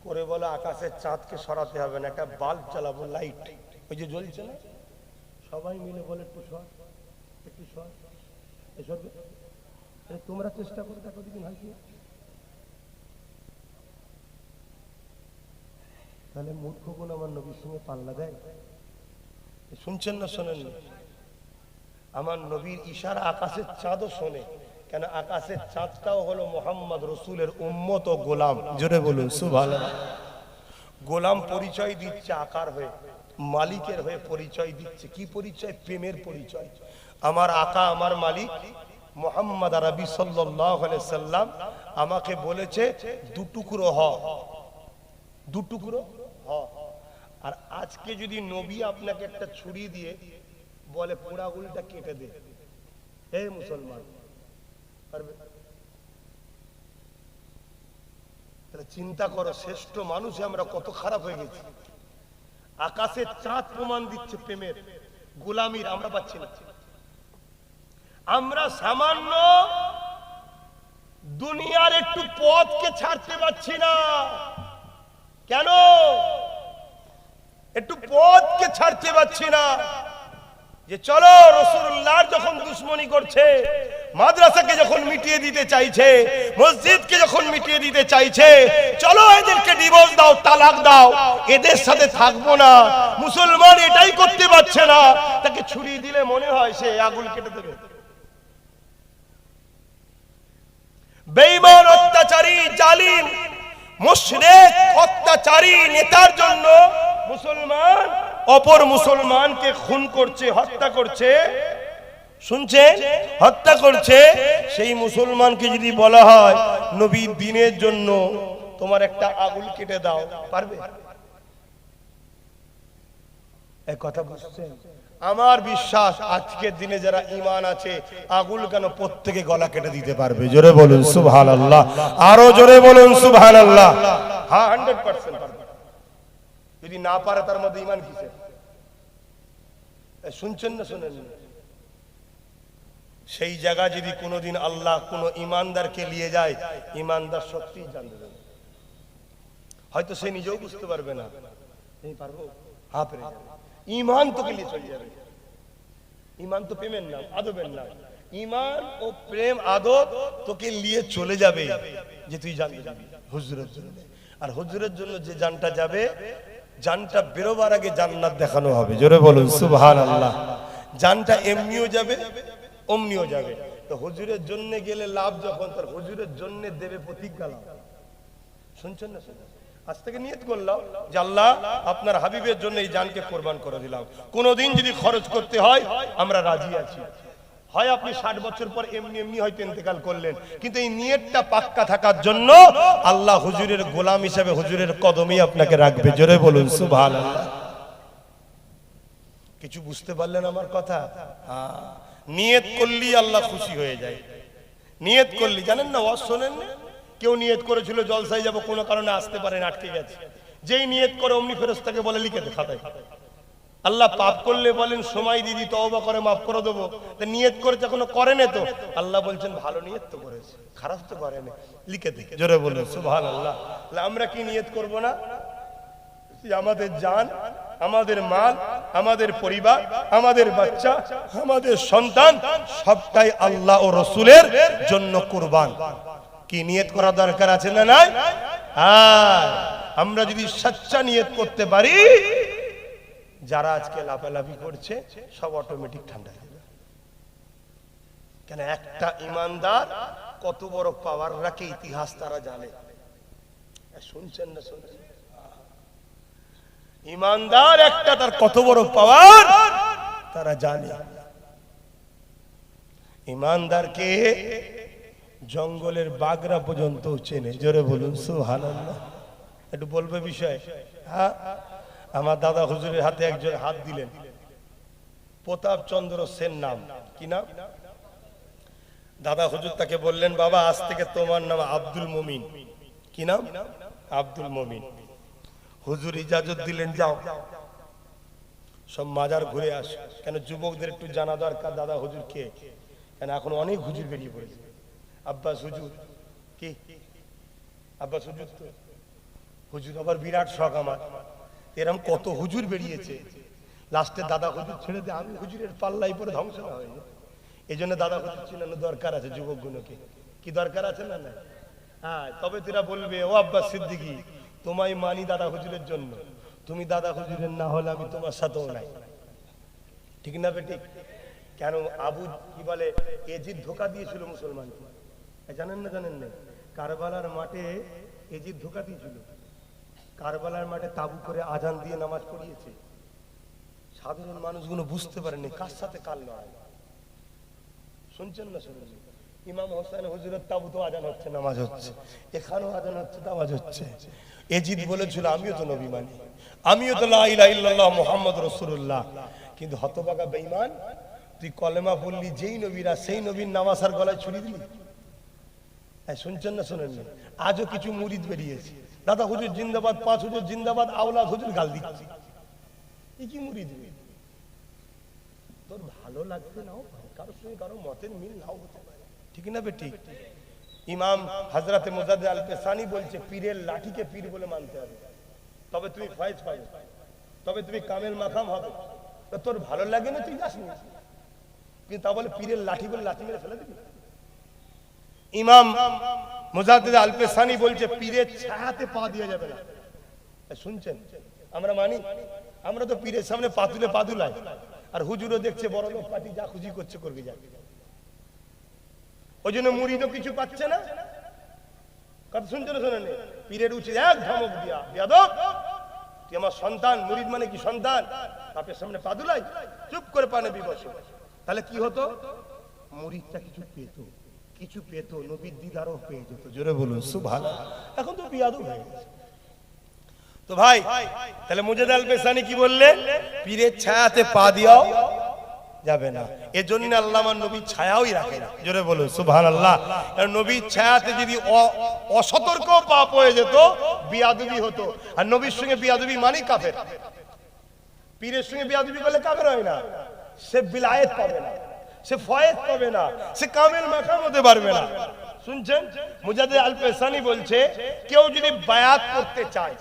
করে বলে আকাশের চাঁদকে সরাতে হবে না, একটা বাল্ব চালাবো, লাইট ওই যে জ্বলছে না, সবাই মিলে বলে একটু সর, একটু সর, এসব তোমরা চেষ্টা করে দেখো দিন হয় কি। তাহলে মূর্খ কোন আমার নবীর সঙ্গে পাল্লা দেয়? শুনছেন না শোনেন না? আমার নবীর ইশারা আকাশের চাঁদও শোনে। কেন? আকাশের চাঁদটাও হলো মুহাম্মদ রসুলের উম্মত ও গোলাম। জোরে বলুন সুবহানাল্লাহ। গোলাম পরিচয় দিচ্ছে আকার হয়ে, মালিকের হয়ে পরিচয় দিচ্ছে। কি পরিচয়? প্রেমের পরিচয়। আমার আকা, আমার মালিক মুহাম্মদ আরবি সাল্লাল্লাহু আলাইহি সাল্লাম আমাকে বলেছে দুটুকরো হ, দুটুকরো হ। আর আজকে যদি নবী আপনাকে একটা ছুরি দিয়ে বলে পোড়া আঙুলটা কেটে দে, হে মুসলমান, পারবে? তাহলে চিন্তা করো, শ্রেষ্ঠ মানুষ আমরা কত খারাপ হয়ে গেছি। আকাশের চাঁদ প্রমাণ দিচ্ছে প্রেমের, গোলামির আমরা পাচ্ছি না। আমরা সামান্য দুনিয়ার একটু পথকে ছাড়তে পারছি না। কেন? একটু পথকে ছাড়তে পারছি না। যে চলো রাসূলুল্লাহর যখন দুশমনি করছে, মাদ্রাসাকে যখন মিটিয়ে দিতে চাইছে, মসজিদকে যখন মিটিয়ে দিতে চাইছে, চলো এদেরকে ডিভোর্স দাও, তালাক দাও, এদের সাথে থাকবো না। মুসলমান এটাই করতে পারছে না, তাকে ছুরি দিলে মনে হয় সে আগুন কেটে দেবে। বেঈমান, অত্যাচারী, জালিম, মুশরিক, অত্যাচারী নেতার জন্য মুসলমান অপর মুসলমানকে খুন করছে, হত্যা করছে। শুনছেন? হত্যা করছে। সেই মুসলমানকে যদি বলা হয় নবীর দ্বীনের জন্য তোমার একটা আঙুল কেটে দাও, পারবে? এই কথা বুঝছেন? আমার বিশ্বাস আজকের দিনে যারা ঈমান আছে, আঙুল কেন প্রত্যেকে গলা কেটে দিতে পারবে। জোরে বলুন সুবহানাল্লাহ, আরো জোরে বলুন সুবহানাল্লাহ। হ্যাঁ, 100% পারবে। যদি না পারে তার মধ্যে ঈমান কিসের? শুনছেন না শোনেন? সেই জায়গা যদি কোনোদিন আল্লাহ কোনো ঈমানদারকে নিয়ে যায়, ঈমানদার সত্যিই জানবে, হয়তো সে নিজেও বুঝতে পারবে না। এই পারবো? হ্যাঁ পেরে যাবে। ঈমান তোকে নিয়ে চলে যাবে। ঈমান তো প্রেমের নাম, আদবের নাম। ঈমান ও প্রেম, আদব তোকে নিয়ে চলে যাবে যে তুই জানবি হুজুরের জন্য। আর হুজুরের জন্য যে জানটা যাবে, জানটা বেরোবার আগে জান্নাত দেখানো হবে। জোরে বলুন সুবহানাল্লাহ। জানটা এমনিও যাবে, অমনিও যাবে। তো হুজুরের জন্য গেলে লাভ যখন, তার হুজুরের জন্য দেবে প্রতিজ্ঞা লাভ। শুনছেন না? আজ থেকে নিয়ত করলাম যে আল্লাহ আপনার হাবিবের জন্য এই জানকে কোরবান করে দিলাম, কোনোদিন যদি খরচ করতে হয় আমরা রাজি আছি। হয় আপনি 60 বছর পর এমনি এমনি হয়তো ইন্তেকাল করলেন, কিন্তু এই নিয়তটা পাক্কা থাকার জন্য আল্লাহ হুজুরের গোলাম হিসেবে হুজুরের কদমেই আপনাকে রাখবে। জোরে বলুন সুবহানাল্লাহ। কিছু বুঝতে পারলেন আমার কথা? নিয়ত করলি আল্লাহ খুশি হয়ে যায়। নিয়ত করলি, জানেন না, ওয়াজ শোনেন না, কেউ নিয়ত করেছিল জলসায় যাব, কোনো কারণে আসতে পারেন, আটকে গেছে, যেই নিয়ত করে অমনি ফেরেশতাকে বলে লিখে দে খাতায়। আল্লাহ পাপ করলে বলেন সময় দিদি তওবা করে মাফ করে দেবো, তা নিয়ত করেছে এখনো করেনি তো, আল্লাহ বলছেন ভালো নিয়ত তো করেছে, খারাপ তো করেনি, লিখে দে। জোরে বলুন সুবহানাল্লাহ। আমরা কি নিয়ত করব না? আমাদের জান, আমাদের মাল, আমাদের পরিবার, আমাদের বাচ্চা, আমাদের সন্তান সবটাই আল্লাহ ও রাসূলের জন্য কুরবান। কি নিয়ত করা দরকার আছে না নাই? আমরা যদি সচ্চা নিয়ত করতে পারি, যারা আজকে লাফালাফি করছে সব অটোমেটিক ঠান্ডা হয়ে যাবে। কেন? একটা ইমানদার কত বড় পাওয়ার রাখে ইতিহাস তারা জানে। শুনছেন না? শুনছেন? ইমানদার একটা, তার কত বড় পাওয়ার তারা জানে। ইমানদারকে জঙ্গলের বাগরা পর্যন্ত চেনে। জোরে বলুন সুবহানাল্লাহ। একটু বলবে বিষয়? হ্যাঁ, আমার দাদা হুজুরের হাতে একজন হাত দিলেন, প্রতাপ চন্দ্র সেন নাম। কি নাম? দাদা হুজুর তাকে বললেন, বাবা আজ থেকে তোমার নাম আব্দুল মুমিন। কি নাম? আব্দুল মুমিন। হুজুর ইজাজত দিলেন, যাও সব মাজার ঘুরে আস। কেন? যুবকদের একটু জানা দরকার দাদা হুজুর কে। কেন এখন অনেক হুজুর বেরিয়ে পড়েছে। আব্বাস হুজুর কি? আব্বাস হুজুর তো হুজুর আবার বিরাট শখ আমার। এরকম কত হুজুর বেরিয়েছে, লাস্টে দাদা হুজুর ছেড়ে দিয়ে আমি হুজুরের পাল্লাই পরে ধ্বংস না হয়ে যায়। এই জন্য দাদা হুজুর চিনানো দরকার আছে যুবকগুলোকে। কি দরকার আছে না? না, হ্যাঁ, তবে তোরা বলবে ও আব্বাস সিদ্দিকী তোমায় মানি দাদা হুজুরের জন্য, তুমি দাদা হুজুরের না হলে আমি তোমার সাথেও নাই। ঠিক না বেঠিক? কেন? আবু কি বলে, এজিদ ধোকা দিয়েছিল মুসলমানকে, জানেন না? জানেন না? কারবালার মাঠে এজিদ ধোকা দিয়েছিল। কারবালার মাঠে তাবু করে আজান দিয়ে নামাজ পড়িয়েছে। সাধারণ মানুষগুলো বুঝতে পারেনি কার সাথে কার লড়াই। শুনছেন না? শুনুন, ইমাম হোসেন হুজুরের তাবুতে আজান হচ্ছে, নামাজ হচ্ছে, এখানেও আজান হচ্ছে, নামাজ হচ্ছে। এজিদ বলেছিল আমিও তো নবী মানি, আমিও তো লা ইলাহা ইল্লাল্লাহ মুহাম্মদ রাসূলুল্লাহ। কিন্তু হতভাগা বেঈমান, তুই কলেমা বললি যেই নবীরা, সেই নবীর নামাজ আর গলায় ছুরি দিলি। শুনছেন না? শুনেন না? আজও কিছু মুরিদ বেরিয়েছে, দাদা হুজুর জিন্দাবাদ, পাঁচ হুজুর জিন্দাবাদ, আওলাদ হুজুর গাল দিচ্ছে। কি মুরিদ? তোর ভালো লাগবে নাও, কারোর সঙ্গে কারো মতের মিল নাও হতে পারে। ঠিক না বেঠিক? ইমাম হযরত মুজাদ্দিদ আল পেসানি বলছে, পীরের লাঠিকে পীর বলে মানতে হবে, তবে তুমি ফয়েজ পাবে, তবে তুমি কামেল মাকাম হবে। তোর ভালো লাগে না তুই যাস না, কিন্তু তা বলে পীরের লাঠি বলে লাঠি মেরে ফেলে দিবি। ইমাম মুজাদ্দিদ আল পেসানি বলছে, পীরের ছায়াতে পা দিয়ে যাবে না। শুনছেন? আমরা মানি? আমরা তো পীরের সামনে পাতুলে পাদুলাই, আর হুজুরও দেখছে বড় লোক পার্টি যা খুশি করছে করবে, যা। ওই জন্য মুরিদও কিছু পাচ্ছে না। কথা শুনছেন? শোনেন? পীরের উচিত এক ধমক দিয়া, বেয়াদব তুই আমার সন্তান। মুরিদ মানে কি? সন্তান। বাপের সামনে পাদুলাই, চুপ করে পানে বিবশ। তাহলে কি হতো? মুরিদটা কিছু পেত, কিছু পেত, নবীর দিদারও পেয়ে যেত। জোরে বলুন সুবহানাল্লাহ। এখন তো বেয়াদব হয়ে গেছে। তো ভাই, তাহলে মুজাদ্দিদ আল পেসানি কি বললেন? পীরের ছায়াতে পা দিয়াও যাবে না। এজন্য আল্লাহ আমার নবীর ছায়াওই রাখে না। জোরে বলুন সুবহানাল্লাহ। কারণ নবীর ছায়াতে যদি অসতর্ক পাপ হয়ে যেত, বিয়াদবি হতো। আর নবীর সঙ্গে বিয়াদবি মানে কাফের। পীরের সঙ্গে বিয়াদবি করলে কাফের হয় না, সে বিলায়েত পাবে না, সে ফয়েজ পাবে না, সে কামেল মাকাম হতে পারবে না। শুনছেন? মুজাদ্দিদ আল পেসানি বলছে, কেউ যদি বায়াত করতে চায়,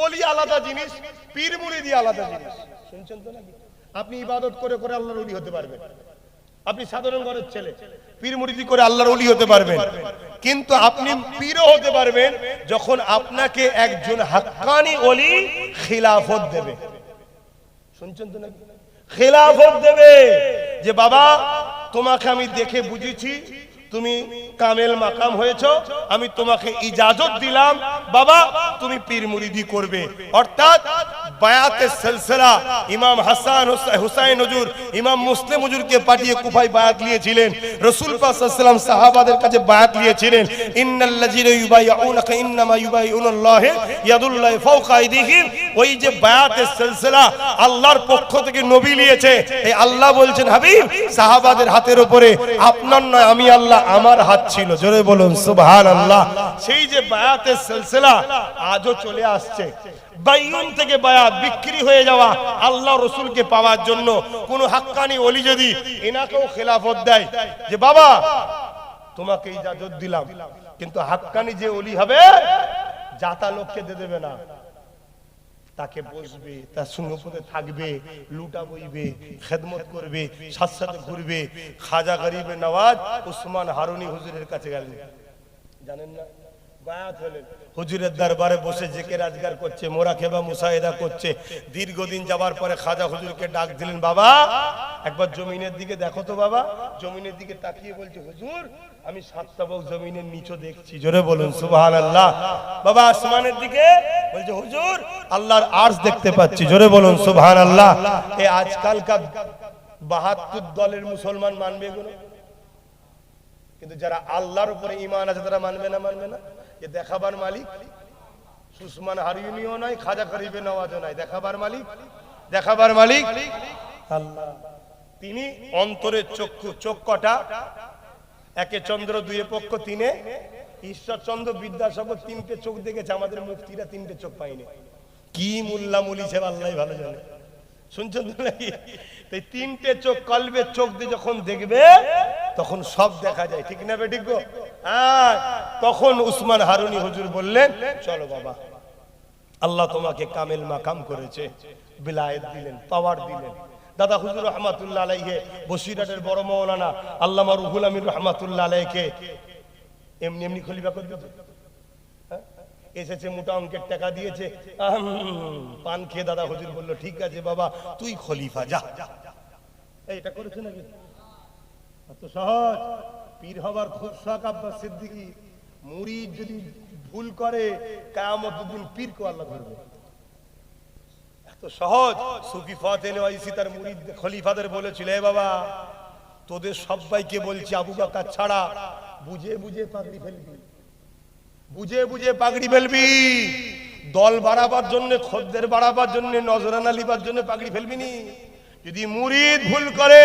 ওলি আলাদা জিনিস, পীর মুরিদি আলাদা জিনিস। শুনছেন তো নাকি? আপনি ইবাদত করে করে আল্লাহর ওলি হতে পারবেন, আপনি সাধারণ ঘরের ছেলে পীর মুরিদি করে আল্লাহর ওলি হতে পারবেন, কিন্তু আপনি পীরও হতে পারবেন যখন আপনাকে একজন হাক্কানি ওলি খিলাফত দেবে। শুনছেন তো নাকি? খিলাফত দেবে যে বাবা তোমাকে আমি দেখে বুঝেছি তুমি কামেল মাকাম হয়েছো, আমি তোমাকে ইজাজত দিলাম বাবা তুমি পীর মুরিদি করবে। অর্থাৎ বায়াতের সিলসিলা ইমাম হাসান হুসাইন হুজুর ইমাম মুসলিম হুজুরকে পাঠিয়ে কুফায় বায়াত নিয়েছিলেন। রাসূল পাক সাল্লাল্লাহু আলাইহি ওয়াসাল্লাম সাহাবাদের কাছে বায়াত নিয়েছিলেন, ইন্নাল্লাযীনা ইউবাইউনাকা ইন্নামা ইউবাইউনাল্লাহ ইয়াদুল্লাহি ফাওকা আইদিহিম। ওই যে বায়াতের সিলসিলা আল্লাহর পক্ষ থেকে নবী নিয়েছে, এই আল্লাহ বলছেন হাবিব সাহাবাদের হাতের উপরে আপনার নয় আমি আল্লাহ আমার হাত ছিল। জোরে বলুন সুবহানাল্লাহ। সেই যে বায়াতের সিলসিলা আজও চলে আসছে। বাইউন থেকে বায়াত বিক্রি হয়ে যাওয়া আল্লাহ রাসূলকে পাওয়ার জন্য কোন হাক্কানি ওলি যদি এনাকেও খেলাফত দেয় যে বাবা তোমাকে ইজাজত দিলাম, কিন্তু হাক্কানি যে ওলি হবে জাতা লোককে দিয়ে দেবে না, তাকে বসবে, তার সুন্নতে থাকবে, লুটা বইবে, খেদমত করবে, সাথে সাথে ঘুরবে। খাজা গরিবে নওয়াজ উসমান হারুনি হুজুরের কাছে গেলেন, জানেন না বায়াত হলেন, হুজুরের দরবারে বসে জিকির আজকার করছে, মোরাকেবা মুসাহিদা করছে। দীর্ঘদিন যাবার পরে খাজা হুজুরকে ডাক দিলেন, বাবা একবার জমিনের দিকে দেখো তো। বাবা জমিনের দিকে তাকিয়ে বলছে, হুজুর আমি 7টা বউ জমিনের নিচে দেখছি। জোরে বলুন সুবহানাল্লাহ। বাবা আসমানের দিকে বলছে, হুজুর আল্লাহর আরশ দেখতে পাচ্ছি। জোরে বলুন সুবহানাল্লাহ। এই আজকালকার 72 দলের মুসলমান মানবে এগুলো, কিন্তু যারা আল্লাহর উপরে ঈমান আছে তারা মানবে না। মানবে না। এ দেখাবার মালিক উসমান হারুনিও নয়, খাজা গরিবে নওয়াজও নয়, দেখাবার মালিক আল্লাহ। তিনি অন্তরের চক্ষু, চোখ কটা? একে চন্দ্র, দুয়ে পক্ষ, তিনে ঈশ্বরচন্দ্র বিদ্যাসাগর 3টে চোখ দেখেছে, আমাদের মুফতিরা 3টে চোখ পায়নি। কি মোল্লা মুলি সে আল্লাহ ভালো জানে। শুনছেন তো নাকি? এই 3টে চোখ, কলবের চোখ দিয়ে যখন দেখবে তখন সব দেখা যায়, ঠিক না বেঠিক গো? হ্যাঁ। তখন উসমান হারুনি হুজুর বললেন, চলো বাবা আল্লাহ তোমাকে কামেল মাকাম করেছে, বিলায়েত দিলেন, পাওয়ার দিলেন। দাদা হুজুর রহমাতুল্লাহ আলাইহি বসিরহাটের বড় মাওলানা আল্লামা রুহুল আমিন রহমাতুল্লাহ আলাইহি এমনি এমনি খলিফা করে দিয়েছে। এসেছে, মোটা অঙ্কের টাকা দিয়েছে, পান খেয়ে দাদা হুজুর বলল, ঠিক আছে বাবা তুই খলিফা যা। এইটা করেছে নাকি? এত সহজ। পীর হবার খুব শখ আব্বাস সিদ্দিকী। মুরিদ যদি ভুল করে কিয়ামতের দিন পীরকে আল্লাহ ধরবে। এত সহজ। সুফি ফাতেহ ওয়াইসি তার মুরিদ খলিফাদের বলেছিল, এ বাবা তোদের সবাইকে বলছি আবু বকর ছাড়া বুঝে বুঝে পাগড়ি ফেলবি, বুঝে বুঝে পাগড়ি ফেলবি। দল বাড়াবার জন্য, খদ্দের বাড়াবার জন্য, নজরানা লিবার জন্য পাগড়ি ফেলবি নি। যদি মুরিদ ভুল করে,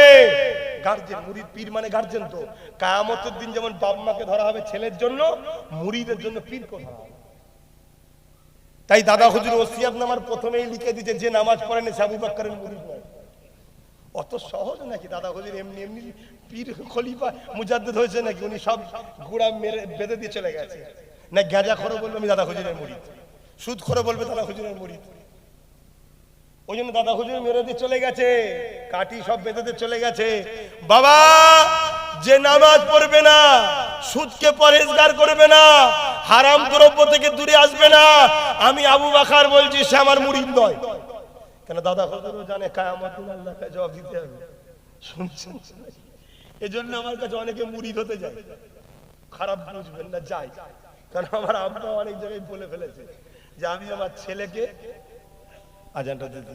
গার্জেন, মুরিদ পীর মানে গার্জেন, তো কিয়ামতের দিন যেমন বাপ মাকে ধরা হবে ছেলের জন্য, মুরিদের জন্য পীরকে ধরা হবে। তাই দাদা হুজুর ওসিয়াতনামার প্রথমেই লিখে দিতে, যে নামাজ পড়েনি সে আবু বকরের মুরিদ নয়। অত সহজ নাকি? দাদা হুজুর এমনি এমনি পীর খলিফা মুজাদ্দিদ হয়েছে নাকি? উনি সব ঘোড়া মেরে বেঁধে দিয়ে চলে গেছে না? গাঁজা খোর বলবে আমি দাদা হুজুরের মুরিদ, সুদ খোর বলবে দাদা হুজুরের মুরিদ। ওই জন্য দাদা হুজুর মেরে দিয়ে চলে গেছে, কাটি সব বেঁধে দিয়ে চলে গেছে। বাবা যে নামাজ পড়বে না, সুদকে পরহেজগার করবে না, হারাম দ্রব্য থেকে দূরে আসবে না, আমি আবু বকর বলছি সে আমার মুরিদ নয়। কেন? দাদা হুজুরও জানে কিয়ামতের দিন আল্লাহকে জবাব দিতে হবে। শুনছেন? এজন্য আমার কাছে অনেকে মুরিদ হতে যায়। খারাপ বুঝবেন না, যাই। কারণ আমার আব্বা অনেক জায়গায় বলে ফেলেছে যে আমি আমার ছেলেকে আজানটা দিতে